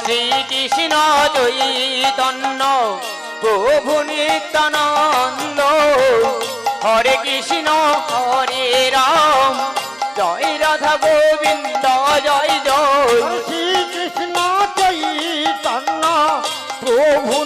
শ্রীকৃষ্ণ চৈতন্য প্রভু নিত্যানন্দ হরে কৃষ্ণ হরে রাম জয় রাধা গোবিন্দ জয় জয় শ্রীকৃষ্ণ চৈতন্য প্রভু